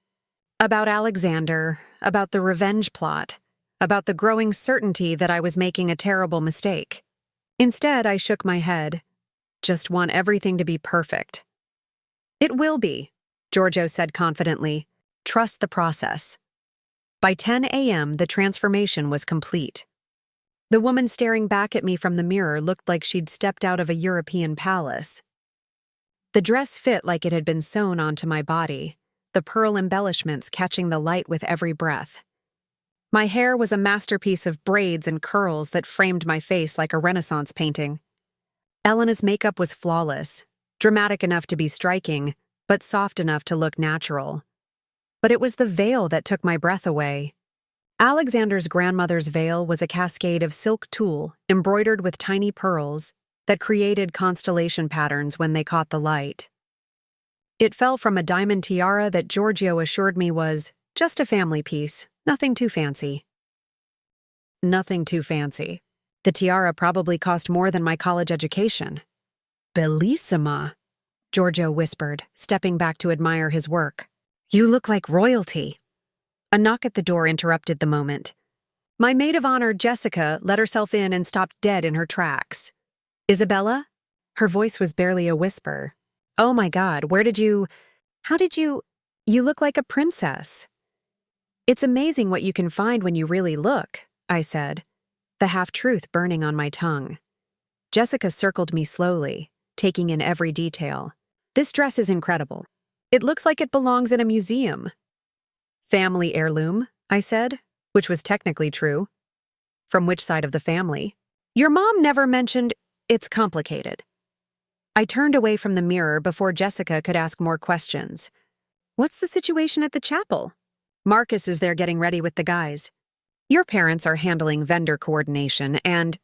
About Alexander, about the revenge plot, about the growing certainty that I was making a terrible mistake. Instead, I shook my head. Just want everything to be perfect. It will be, Giorgio said confidently. Trust the process. By 10 a.m., the transformation was complete. The woman staring back at me from the mirror looked like she'd stepped out of a European palace. The dress fit like it had been sewn onto my body, the pearl embellishments catching the light with every breath. My hair was a masterpiece of braids and curls that framed my face like a Renaissance painting. Elena's makeup was flawless, dramatic enough to be striking, but soft enough to look natural. But it was the veil that took my breath away. Alexander's grandmother's veil was a cascade of silk tulle embroidered with tiny pearls that created constellation patterns when they caught the light. It fell from a diamond tiara that Giorgio assured me was just a family piece, nothing too fancy. Nothing too fancy. The tiara probably cost more than my college education. Bellissima, Giorgio whispered, stepping back to admire his work. You look like royalty. A knock at the door interrupted the moment. My maid of honor, Jessica, let herself in and stopped dead in her tracks. Isabella? Her voice was barely a whisper. Oh my God, you look like a princess. It's amazing what you can find when you really look, I said, the half-truth burning on my tongue. Jessica circled me slowly, taking in every detail. This dress is incredible. It looks like it belongs in a museum. Family heirloom, I said, which was technically true. From which side of the family? Your mom never mentioned it's complicated. I turned away from the mirror before Jessica could ask more questions. What's the situation at the chapel? Marcus is there getting ready with the guys. Your parents are handling vendor coordination and…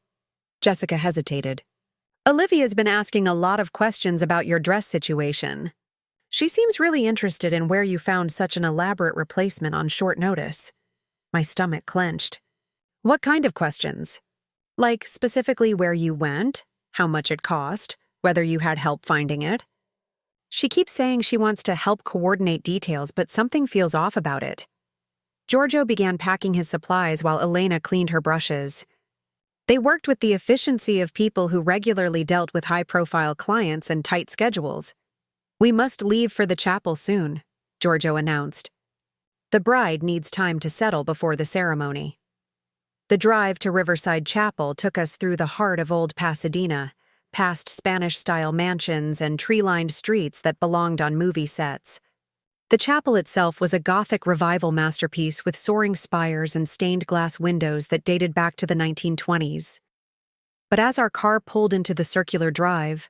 Jessica hesitated. Olivia's been asking a lot of questions about your dress situation. She seems really interested in where you found such an elaborate replacement on short notice. My stomach clenched. What kind of questions? Like specifically where you went, how much it cost, whether you had help finding it? She keeps saying she wants to help coordinate details, but something feels off about it. Giorgio began packing his supplies while Elena cleaned her brushes. They worked with the efficiency of people who regularly dealt with high-profile clients and tight schedules. We must leave for the chapel soon, Giorgio announced. The bride needs time to settle before the ceremony. The drive to Riverside Chapel took us through the heart of old Pasadena, past Spanish-style mansions and tree-lined streets that belonged on movie sets. The chapel itself was a Gothic revival masterpiece with soaring spires and stained glass windows that dated back to the 1920s. But as our car pulled into the circular drive,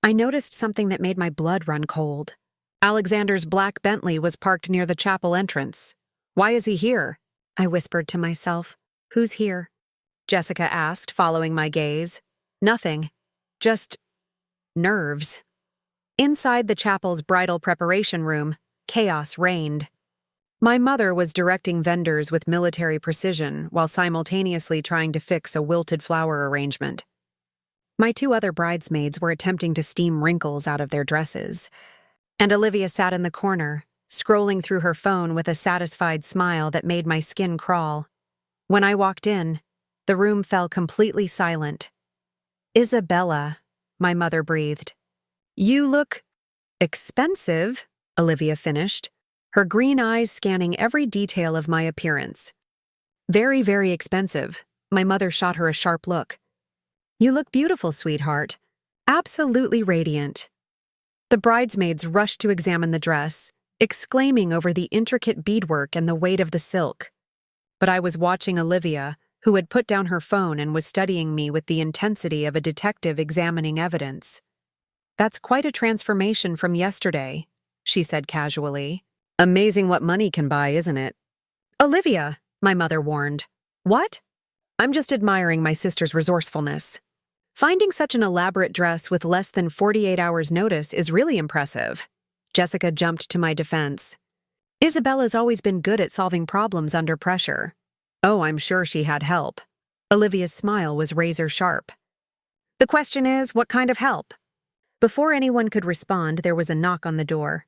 I noticed something that made my blood run cold. Alexander's black Bentley was parked near the chapel entrance. Why is he here? I whispered to myself. Who's here? Jessica asked, following my gaze. Nothing. Just… nerves. Inside the chapel's bridal preparation room, chaos reigned. My mother was directing vendors with military precision while simultaneously trying to fix a wilted flower arrangement. My two other bridesmaids were attempting to steam wrinkles out of their dresses, and Olivia sat in the corner, scrolling through her phone with a satisfied smile that made my skin crawl. When I walked in, the room fell completely silent. Isabella, my mother breathed. You look… expensive, Olivia finished, her green eyes scanning every detail of my appearance. Very, very expensive. My mother shot her a sharp look. You look beautiful, sweetheart. Absolutely radiant. The bridesmaids rushed to examine the dress, exclaiming over the intricate beadwork and the weight of the silk. But I was watching Olivia, who had put down her phone and was studying me with the intensity of a detective examining evidence. That's quite a transformation from yesterday, she said casually. Amazing what money can buy, isn't it? Olivia, my mother warned. What? I'm just admiring my sister's resourcefulness. Finding such an elaborate dress with less than 48 hours' notice is really impressive. Jessica jumped to my defense. Isabella's always been good at solving problems under pressure. Oh, I'm sure she had help. Olivia's smile was razor sharp. The question is, what kind of help? Before anyone could respond, there was a knock on the door.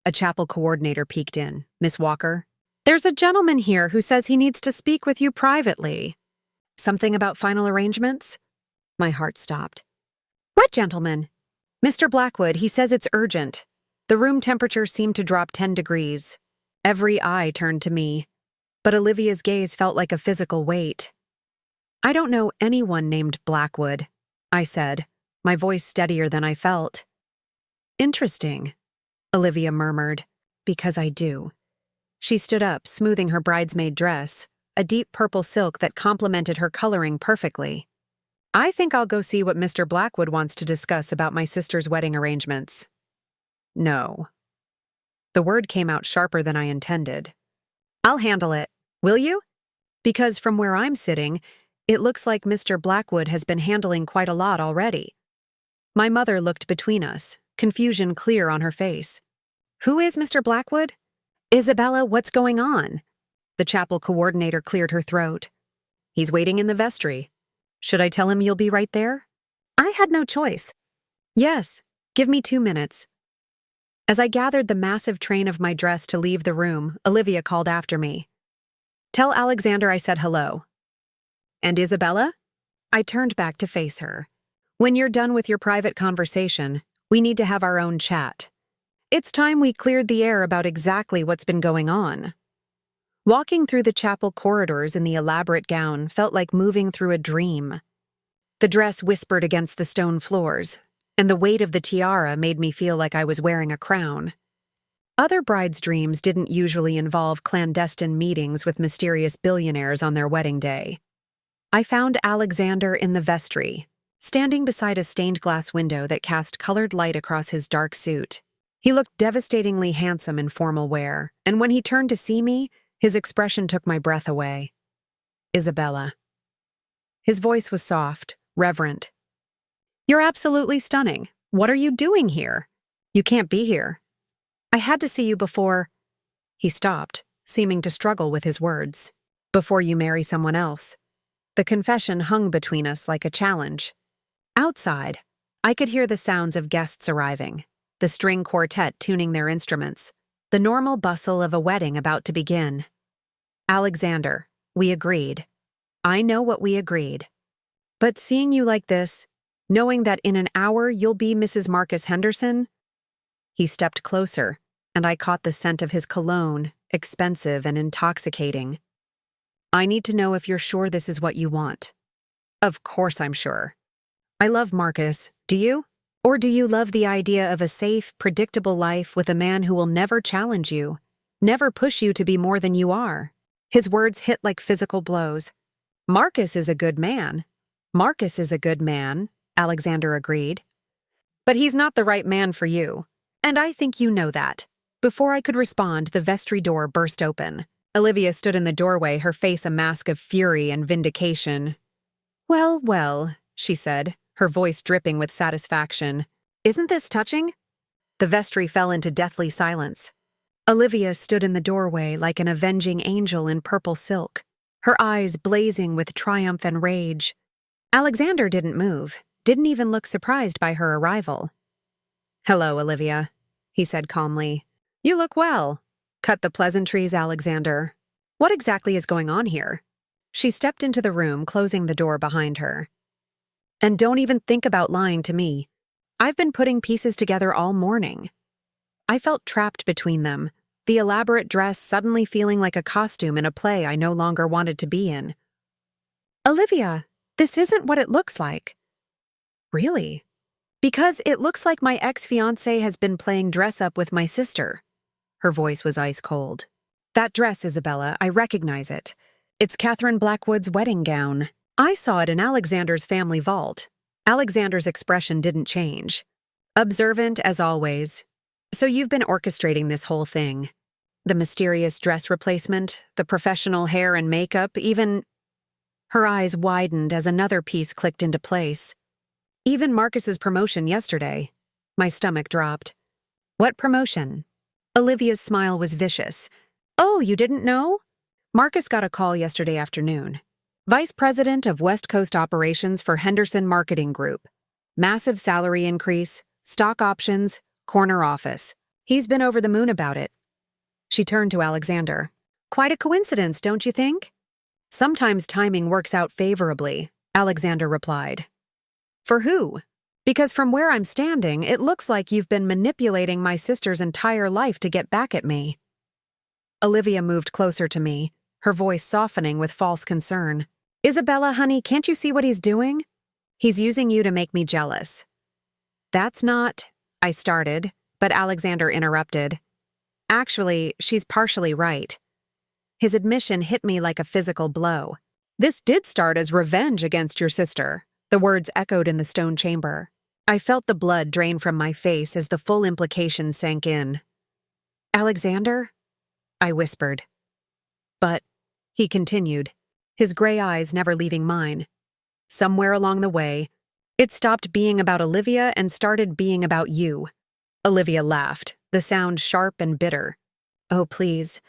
A chapel coordinator peeked in. Miss Walker? There's a gentleman here who says he needs to speak with you privately. Something about final arrangements? My heart stopped. What gentleman? Mr. Blackwood, he says it's urgent. The room temperature seemed to drop 10 degrees. Every eye turned to me, but Olivia's gaze felt like a physical weight. I don't know anyone named Blackwood, I said, my voice steadier than I felt. Interesting, Olivia murmured, because I do. She stood up, smoothing her bridesmaid dress, a deep purple silk that complemented her coloring perfectly. I think I'll go see what Mr. Blackwood wants to discuss about my sister's wedding arrangements. No. The word came out sharper than I intended. I'll handle it, will you? Because from where I'm sitting, it looks like Mr. Blackwood has been handling quite a lot already. My mother looked between us, confusion clear on her face. Who is Mr. Blackwood? Isabella, what's going on? The chapel coordinator cleared her throat. He's waiting in the vestry. Should I tell him you'll be right there? I had no choice. Yes, give me 2 minutes. As I gathered the massive train of my dress to leave the room, Olivia called after me. Tell Alexander I said hello. And Isabella? I turned back to face her. When you're done with your private conversation, we need to have our own chat. It's time we cleared the air about exactly what's been going on. Walking through the chapel corridors in the elaborate gown felt like moving through a dream. The dress whispered against the stone floors, and the weight of the tiara made me feel like I was wearing a crown. Other brides' dreams didn't usually involve clandestine meetings with mysterious billionaires on their wedding day. I found Alexander in the vestry, standing beside a stained glass window that cast colored light across his dark suit. He looked devastatingly handsome in formal wear, and when he turned to see me, his expression took my breath away. Isabella. His voice was soft, reverent. You're absolutely stunning. What are you doing here? You can't be here. I had to see you before... He stopped, seeming to struggle with his words. Before you marry someone else. The confession hung between us like a challenge. Outside, I could hear the sounds of guests arriving, the string quartet tuning their instruments, the normal bustle of a wedding about to begin. Alexander, we agreed. I know what we agreed. But seeing you like this, knowing that in an hour you'll be Mrs. Marcus Henderson... He stepped closer, and I caught the scent of his cologne, expensive and intoxicating. I need to know if you're sure this is what you want. Of course I'm sure. I love Marcus, do you? Or do you love the idea of a safe, predictable life with a man who will never challenge you, never push you to be more than you are? His words hit like physical blows. Marcus is a good man. Marcus is a good man, Alexander agreed. But he's not the right man for you. And I think you know that. Before I could respond, the vestry door burst open. Olivia stood in the doorway, her face a mask of fury and vindication. Well, well, she said, her voice dripping with satisfaction. Isn't this touching? The vestry fell into deathly silence. Olivia stood in the doorway like an avenging angel in purple silk, her eyes blazing with triumph and rage. Alexander didn't move, didn't even look surprised by her arrival. Hello, Olivia, he said calmly. You look well. Cut the pleasantries, Alexander. What exactly is going on here? She stepped into the room, closing the door behind her. And don't even think about lying to me. I've been putting pieces together all morning. I felt trapped between them, the elaborate dress suddenly feeling like a costume in a play I no longer wanted to be in. Olivia, this isn't what it looks like. Really? Because it looks like my ex-fiancé has been playing dress-up with my sister. Her voice was ice cold. That dress, Isabella, I recognize it. It's Catherine Blackwood's wedding gown. I saw it in Alexander's family vault. Alexander's expression didn't change. Observant as always. So you've been orchestrating this whole thing. The mysterious dress replacement, the professional hair and makeup, even... Her eyes widened as another piece clicked into place. Even Marcus's promotion yesterday. My stomach dropped. What promotion? Olivia's smile was vicious. Oh, you didn't know? Marcus got a call yesterday afternoon. Vice President of West Coast Operations for Henderson Marketing Group. Massive salary increase, stock options, corner office. He's been over the moon about it. She turned to Alexander. Quite a coincidence, don't you think? Sometimes timing works out favorably, Alexander replied. For who? Because from where I'm standing, it looks like you've been manipulating my sister's entire life to get back at me. Olivia moved closer to me, her voice softening with false concern. Isabella, honey, can't you see what he's doing? He's using you to make me jealous. That's not, I started, but Alexander interrupted. Actually, she's partially right. His admission hit me like a physical blow. This did start as revenge against your sister. The words echoed in the stone chamber. I felt the blood drain from my face as the full implication sank in. Alexander? I whispered. But, he continued, his gray eyes never leaving mine. Somewhere along the way, it stopped being about Olivia and started being about you. Olivia laughed, the sound sharp and bitter. Oh, please.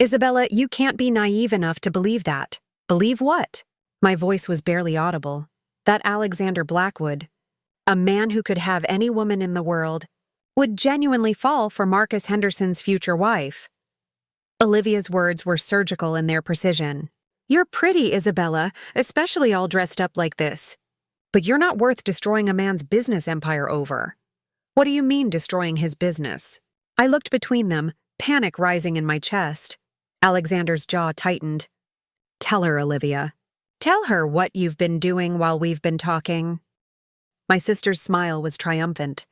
Isabella, you can't be naive enough to believe that. Believe what? My voice was barely audible. That Alexander Blackwood, a man who could have any woman in the world, would genuinely fall for Marcus Henderson's future wife. Olivia's words were surgical in their precision. You're pretty, Isabella, especially all dressed up like this. But you're not worth destroying a man's business empire over. What do you mean destroying his business? I looked between them, panic rising in my chest. Alexander's jaw tightened. Tell her, Olivia. Tell her what you've been doing while we've been talking. My sister's smile was triumphant.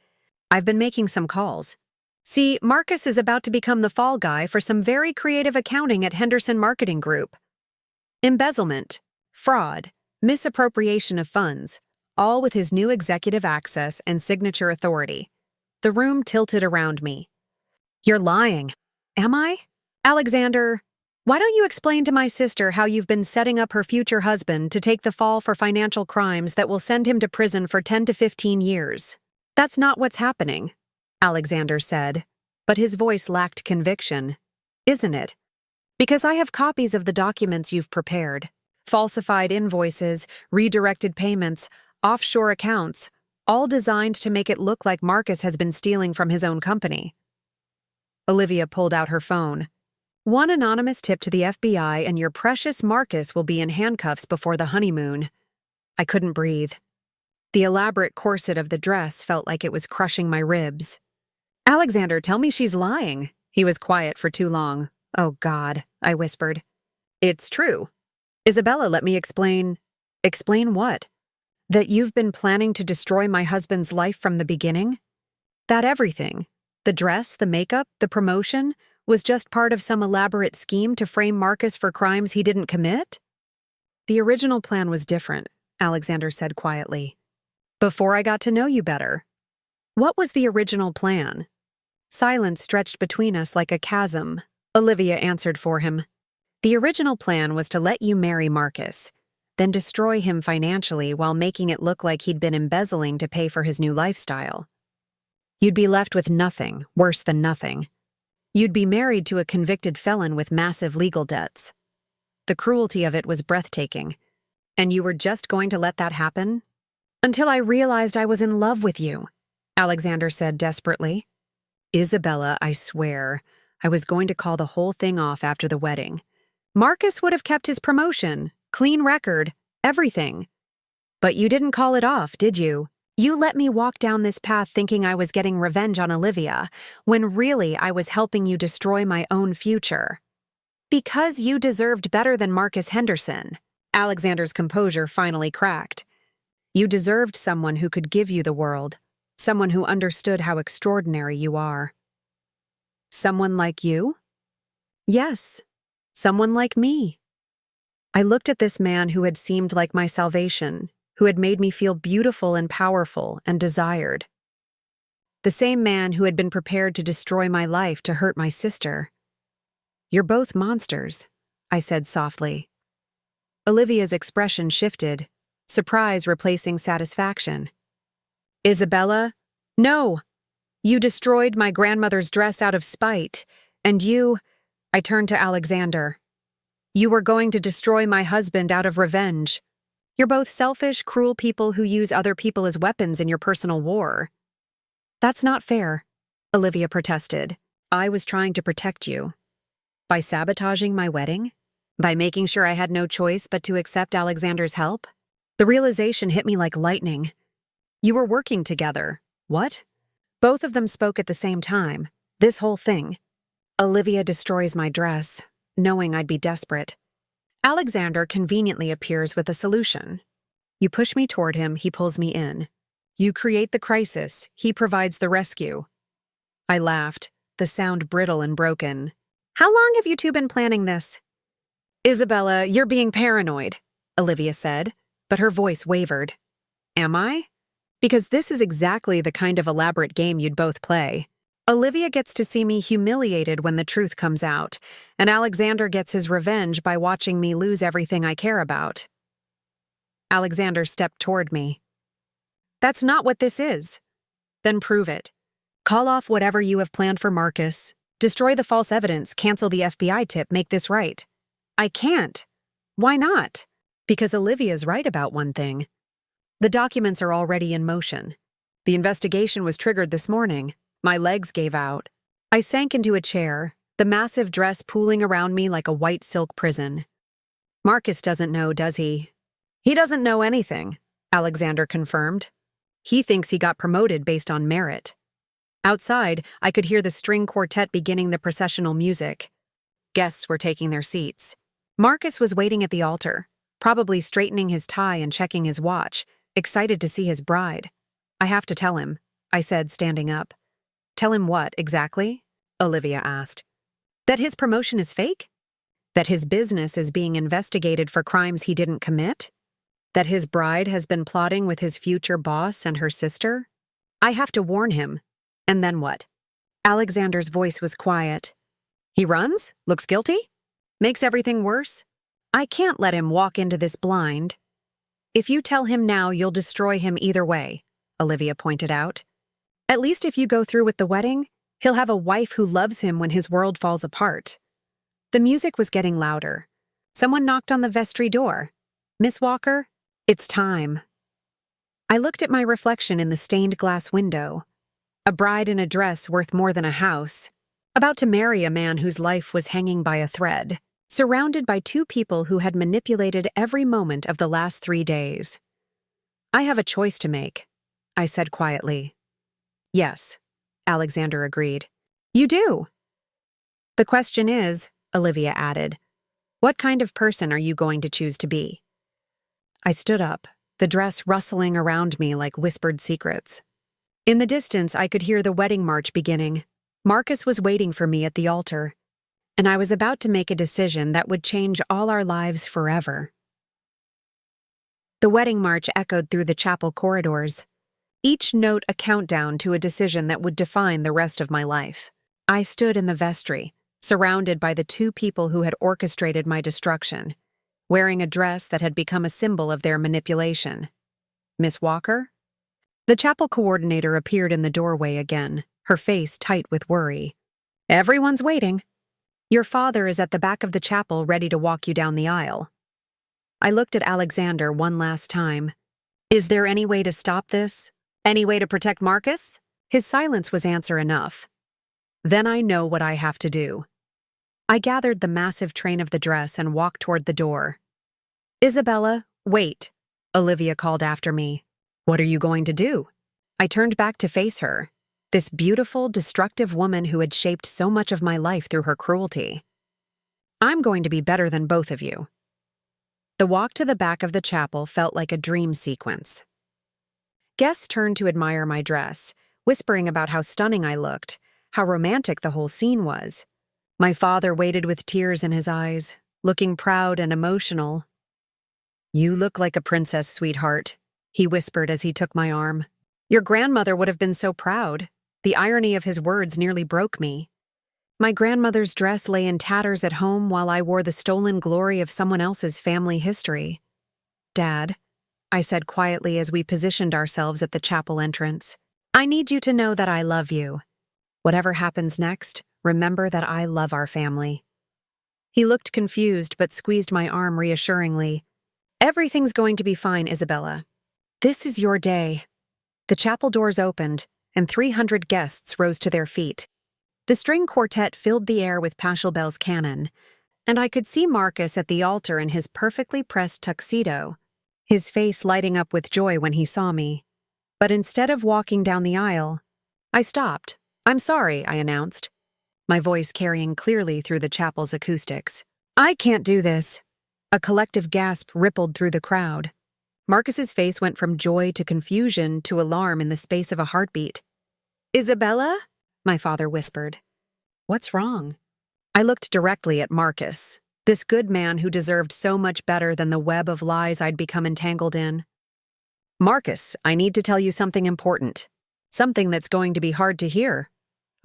I've been making some calls. See, Marcus is about to become the fall guy for some very creative accounting at Henderson Marketing Group. Embezzlement, fraud, misappropriation of funds, all with his new executive access and signature authority. The room tilted around me. You're lying. Am I? Alexander, why don't you explain to my sister how you've been setting up her future husband to take the fall for financial crimes that will send him to prison for 10 to 15 years? That's not what's happening, Alexander said, but his voice lacked conviction. Isn't it? Because I have copies of the documents you've prepared. Falsified invoices, redirected payments, offshore accounts, all designed to make it look like Marcus has been stealing from his own company. Olivia pulled out her phone. One anonymous tip to the FBI and your precious Marcus will be in handcuffs before the honeymoon. I couldn't breathe. The elaborate corset of the dress felt like it was crushing my ribs. Alexander, tell me she's lying. He was quiet for too long. Oh, God, I whispered. It's true. Isabella, let me explain. Explain what? That you've been planning to destroy my husband's life from the beginning? That everything, the dress, the makeup, the promotion, was just part of some elaborate scheme to frame Marcus for crimes he didn't commit? The original plan was different, Alexander said quietly. Before I got to know you better. What was the original plan? Silence stretched between us like a chasm. Olivia answered for him. The original plan was to let you marry Marcus, then destroy him financially while making it look like he'd been embezzling to pay for his new lifestyle. You'd be left with nothing, worse than nothing. You'd be married to a convicted felon with massive legal debts. The cruelty of it was breathtaking. And you were just going to let that happen? Until I realized I was in love with you, Alexander said desperately. Isabella, I swear, I was going to call the whole thing off after the wedding. Marcus would have kept his promotion, clean record, everything. But you didn't call it off, did you? You let me walk down this path thinking I was getting revenge on Olivia, when really I was helping you destroy my own future. Because you deserved better than Marcus Henderson. Alexander's composure finally cracked. You deserved someone who could give you the world, someone who understood how extraordinary you are. Someone like you? Yes, someone like me. I looked at this man who had seemed like my salvation, who had made me feel beautiful and powerful and desired. The same man who had been prepared to destroy my life to hurt my sister. You're both monsters, I said softly. Olivia's expression shifted, surprise replacing satisfaction. Isabella, no! You destroyed my grandmother's dress out of spite, and I turned to Alexander. You were going to destroy my husband out of revenge. You're both selfish, cruel people who use other people as weapons in your personal war. That's not fair, Olivia protested. I was trying to protect you. By sabotaging my wedding? By making sure I had no choice but to accept Alexander's help? The realization hit me like lightning. You were working together. What? Both of them spoke at the same time. This whole thing. Olivia destroys my dress, knowing I'd be desperate. Alexander conveniently appears with a solution. You push me toward him, he pulls me in. You create the crisis, he provides the rescue. I laughed, the sound brittle and broken. How long have you two been planning this? Isabella, you're being paranoid, Olivia said, but her voice wavered. Am I? Because this is exactly the kind of elaborate game you'd both play. Olivia gets to see me humiliated when the truth comes out, and Alexander gets his revenge by watching me lose everything I care about. Alexander stepped toward me. That's not what this is. Then prove it. Call off whatever you have planned for Marcus. Destroy the false evidence, cancel the FBI tip, make this right. I can't. Why not? Because Olivia's right about one thing. The documents are already in motion. The investigation was triggered this morning. My legs gave out. I sank into a chair, the massive dress pooling around me like a white silk prison. Marcus doesn't know, does he? He doesn't know anything, Alexander confirmed. He thinks he got promoted based on merit. Outside, I could hear the string quartet beginning the processional music. Guests were taking their seats. Marcus was waiting at the altar, probably straightening his tie and checking his watch, excited to see his bride. I have to tell him, I said, standing up. Tell him what, exactly? Olivia asked. That his promotion is fake? That his business is being investigated for crimes he didn't commit? That his bride has been plotting with his future boss and her sister? I have to warn him. And then what? Alexander's voice was quiet. He runs? Looks guilty? Makes everything worse? I can't let him walk into this blind. If you tell him now, you'll destroy him either way, Olivia pointed out. At least if you go through with the wedding, he'll have a wife who loves him when his world falls apart. The music was getting louder. Someone knocked on the vestry door. Miss Walker, it's time. I looked at my reflection in the stained glass window. A bride in a dress worth more than a house, about to marry a man whose life was hanging by a thread, surrounded by two people who had manipulated every moment of the last 3 days. I have a choice to make, I said quietly. Yes, Alexander agreed. You do. The question is, Olivia added, what kind of person are you going to choose to be? I stood up, the dress rustling around me like whispered secrets. In the distance, I could hear the wedding march beginning. Marcus was waiting for me at the altar, and I was about to make a decision that would change all our lives forever. The wedding march echoed through the chapel corridors, each note a countdown to a decision that would define the rest of my life. I stood in the vestry, surrounded by the two people who had orchestrated my destruction, wearing a dress that had become a symbol of their manipulation. Miss Walker? The chapel coordinator appeared in the doorway again, her face tight with worry. Everyone's waiting. Your father is at the back of the chapel ready to walk you down the aisle. I looked at Alexander one last time. Is there any way to stop this? Any way to protect Marcus? His silence was answer enough. Then I know what I have to do. I gathered the massive train of the dress and walked toward the door. Isabella, wait, Olivia called after me. What are you going to do? I turned back to face her, this beautiful, destructive woman who had shaped so much of my life through her cruelty. I'm going to be better than both of you. The walk to the back of the chapel felt like a dream sequence. Guests turned to admire my dress, whispering about how stunning I looked, how romantic the whole scene was. My father waited with tears in his eyes, looking proud and emotional. You look like a princess, sweetheart, he whispered as he took my arm. Your grandmother would have been so proud. The irony of his words nearly broke me. My grandmother's dress lay in tatters at home while I wore the stolen glory of someone else's family history. Dad, I said quietly as we positioned ourselves at the chapel entrance, I need you to know that I love you. Whatever happens next, remember that I love our family. He looked confused but squeezed my arm reassuringly. Everything's going to be fine, Isabella. This is your day. The chapel doors opened, and 300 guests rose to their feet. The string quartet filled the air with Pachelbel's canon, and I could see Marcus at the altar in his perfectly pressed tuxedo, his face lighting up with joy when he saw me. But instead of walking down the aisle, I stopped. I'm sorry, I announced, my voice carrying clearly through the chapel's acoustics. I can't do this. A collective gasp rippled through the crowd. Marcus's face went from joy to confusion to alarm in the space of a heartbeat. "Isabella?" my father whispered. "What's wrong?" I looked directly at Marcus, this good man who deserved so much better than the web of lies I'd become entangled in. "Marcus, I need to tell you something important. Something that's going to be hard to hear."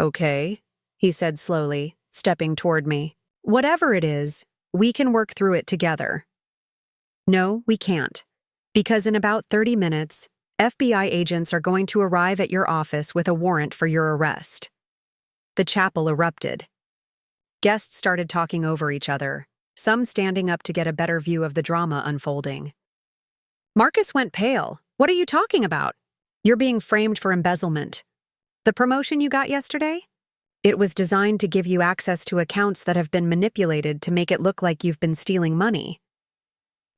"Okay," he said slowly, stepping toward me. "Whatever it is, we can work through it together." "No, we can't. Because in about 30 minutes, FBI agents are going to arrive at your office with a warrant for your arrest." The chapel erupted. Guests started talking over each other, some standing up to get a better view of the drama unfolding. Marcus went pale. "What are you talking about?" "You're being framed for embezzlement. The promotion you got yesterday? It was designed to give you access to accounts that have been manipulated to make it look like you've been stealing money."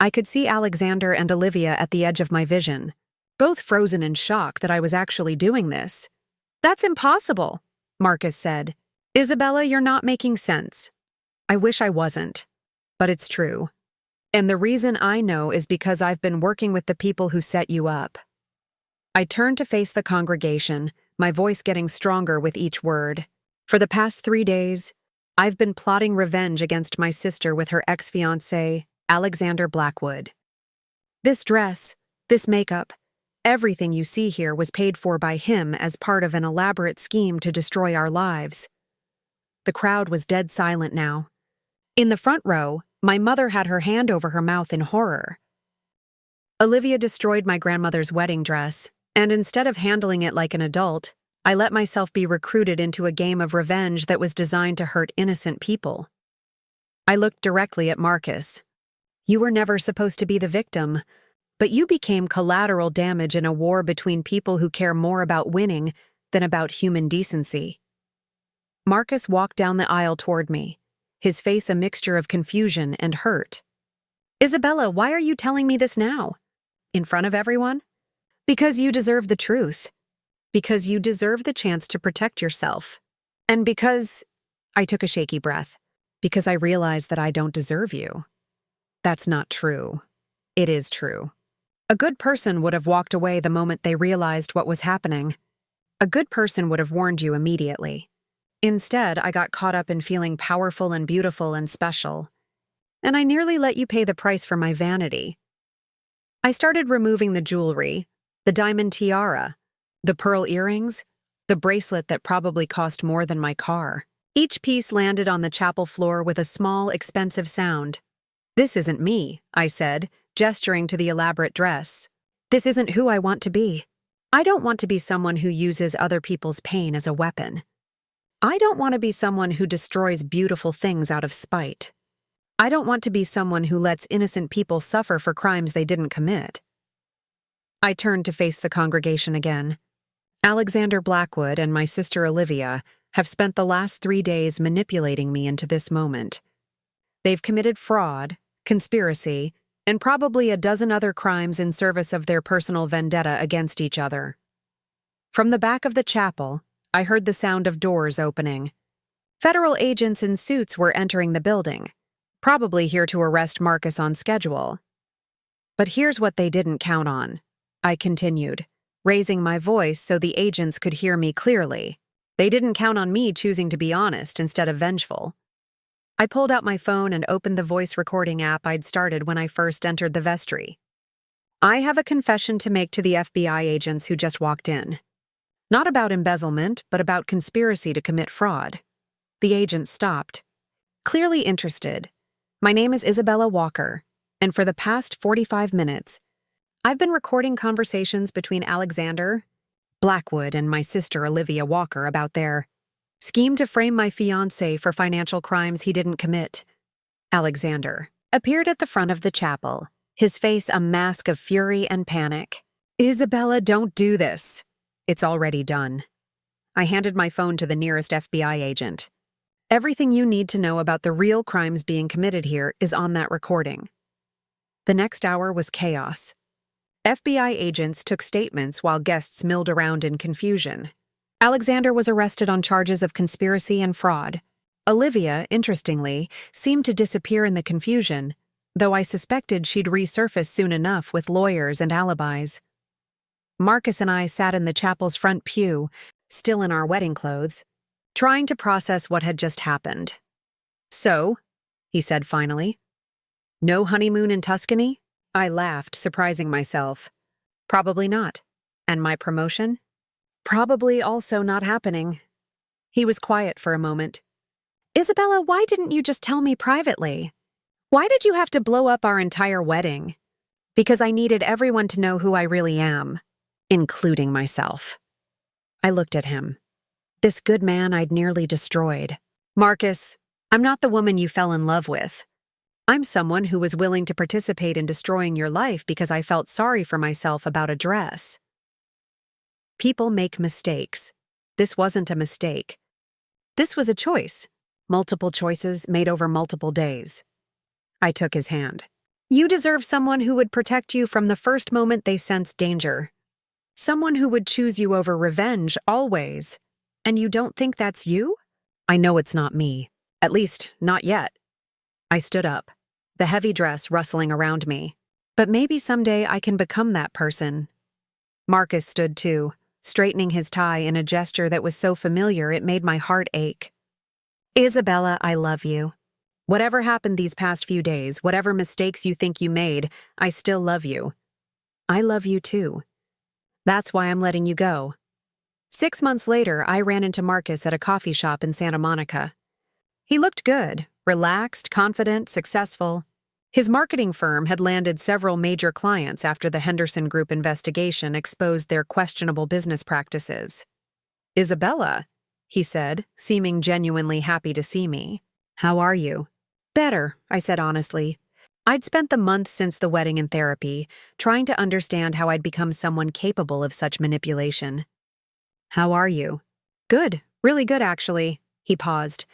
I could see Alexander and Olivia at the edge of my vision, both frozen in shock that I was actually doing this. "That's impossible," Marcus said. "Isabella, you're not making sense." "I wish I wasn't, but it's true. And the reason I know is because I've been working with the people who set you up." I turned to face the congregation, my voice getting stronger with each word. "For the past 3 days, I've been plotting revenge against my sister with her ex-fiancé, Alexander Blackwood. This dress, this makeup, everything you see here was paid for by him as part of an elaborate scheme to destroy our lives." The crowd was dead silent now. In the front row, my mother had her hand over her mouth in horror. "Olivia destroyed my grandmother's wedding dress, and instead of handling it like an adult, I let myself be recruited into a game of revenge that was designed to hurt innocent people." I looked directly at Marcus. "You were never supposed to be the victim, but you became collateral damage in a war between people who care more about winning than about human decency." Marcus walked down the aisle toward me, his face a mixture of confusion and hurt. "Isabella, why are you telling me this now? In front of everyone?" "Because you deserve the truth. Because you deserve the chance to protect yourself. And because—" I took a shaky breath. "Because I realize that I don't deserve you." "That's not true." "It is true. A good person would have walked away the moment they realized what was happening. A good person would have warned you immediately. Instead, I got caught up in feeling powerful and beautiful and special. And I nearly let you pay the price for my vanity." I started removing the jewelry, the diamond tiara, the pearl earrings, the bracelet that probably cost more than my car. Each piece landed on the chapel floor with a small, expensive sound. "This isn't me," I said, gesturing to the elaborate dress. "This isn't who I want to be. I don't want to be someone who uses other people's pain as a weapon. I don't want to be someone who destroys beautiful things out of spite. I don't want to be someone who lets innocent people suffer for crimes they didn't commit." I turned to face the congregation again. "Alexander Blackwood and my sister Olivia have spent the last 3 days manipulating me into this moment. They've committed fraud, conspiracy, and probably a dozen other crimes in service of their personal vendetta against each other." From the back of the chapel, I heard the sound of doors opening. Federal agents in suits were entering the building, probably here to arrest Marcus on schedule. "But here's what they didn't count on," I continued, raising my voice so the agents could hear me clearly. "They didn't count on me choosing to be honest instead of vengeful." I pulled out my phone and opened the voice recording app I'd started when I first entered the vestry. "I have a confession to make to the FBI agents who just walked in. Not about embezzlement, but about conspiracy to commit fraud." The agent stopped. Clearly interested. "My name is Isabella Walker, and for the past 45 minutes, I've been recording conversations between Alexander Blackwood and my sister Olivia Walker about their scheme to frame my fiancé for financial crimes he didn't commit." Alexander appeared at the front of the chapel, his face a mask of fury and panic. "Isabella, don't do this. It's already done." I handed my phone to the nearest FBI agent. "Everything you need to know about the real crimes being committed here is on that recording." The next hour was chaos. FBI agents took statements while guests milled around in confusion. Alexander was arrested on charges of conspiracy and fraud. Olivia, interestingly, seemed to disappear in the confusion, though I suspected she'd resurface soon enough with lawyers and alibis. Marcus and I sat in the chapel's front pew, still in our wedding clothes, trying to process what had just happened. "So," he said finally, "no honeymoon in Tuscany?" I laughed, surprising myself. "Probably not. And my promotion? Probably also not happening." He was quiet for a moment. "Isabella, why didn't you just tell me privately? Why did you have to blow up our entire wedding?" "Because I needed everyone to know who I really am, including myself." I looked at him. This good man I'd nearly destroyed. "Marcus, I'm not the woman you fell in love with. I'm someone who was willing to participate in destroying your life because I felt sorry for myself about a dress." People make mistakes. This wasn't a mistake. This was a choice. Multiple choices made over multiple days. I took his hand. "You deserve someone who would protect you from the first moment they sensed danger. Someone who would choose you over revenge, always. And you don't think that's you?" "I know it's not me. At least, not yet." I stood up, the heavy dress rustling around me. "But maybe someday I can become that person." Marcus stood too, straightening his tie in a gesture that was so familiar it made my heart ache. "Isabella, I love you. Whatever happened these past few days, whatever mistakes you think you made, I still love you. I love you too. That's why I'm letting you go." 6 months later, I ran into Marcus at a coffee shop in Santa Monica. He looked good, relaxed, confident, successful. His marketing firm had landed several major clients after the Henderson Group investigation exposed their questionable business practices. "Isabella," he said, seeming genuinely happy to see me. "How are you?" "Better," I said honestly. I'd spent the month since the wedding in therapy, trying to understand how I'd become someone capable of such manipulation. "How are you?" "Good, really good actually." He paused.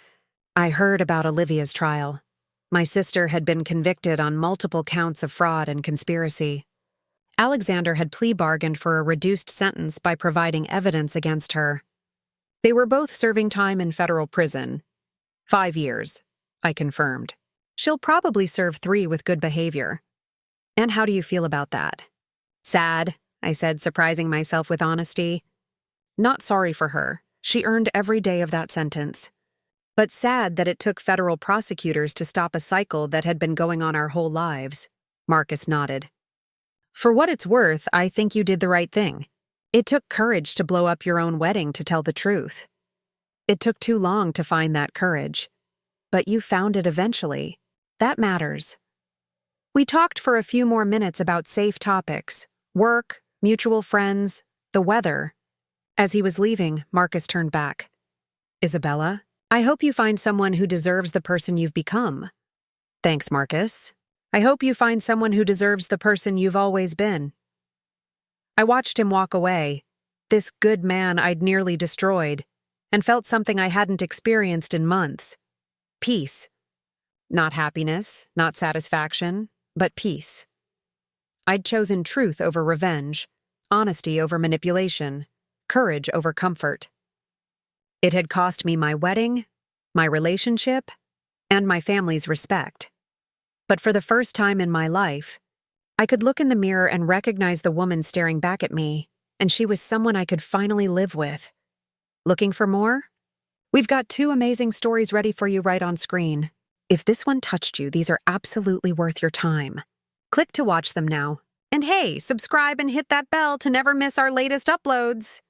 "I heard about Olivia's trial. My sister had been convicted on multiple counts of fraud and conspiracy. Alexander had plea bargained for a reduced sentence by providing evidence against her. They were both serving time in federal prison. 5 years, I confirmed. She'll probably serve 3 with good behavior." "And how do you feel about that?" "Sad," I said, surprising myself with honesty. "Not sorry for her. She earned every day of that sentence. But sad that it took federal prosecutors to stop a cycle that had been going on our whole lives." Marcus nodded. "For what it's worth, I think you did the right thing. It took courage to blow up your own wedding to tell the truth. It took too long to find that courage. But you found it eventually. That matters." We talked for a few more minutes about safe topics: work, mutual friends, the weather. As he was leaving, Marcus turned back. "Isabella, I hope you find someone who deserves the person you've become." "Thanks, Marcus. I hope you find someone who deserves the person you've always been." I watched him walk away, this good man I'd nearly destroyed, and felt something I hadn't experienced in months. Peace. Not happiness, not satisfaction, but peace. I'd chosen truth over revenge, honesty over manipulation, courage over comfort. It had cost me my wedding, my relationship, and my family's respect. But for the first time in my life, I could look in the mirror and recognize the woman staring back at me, and she was someone I could finally live with. Looking for more? We've got 2 amazing stories ready for you right on screen. If this one touched you, these are absolutely worth your time. Click to watch them now. And hey, subscribe and hit that bell to never miss our latest uploads.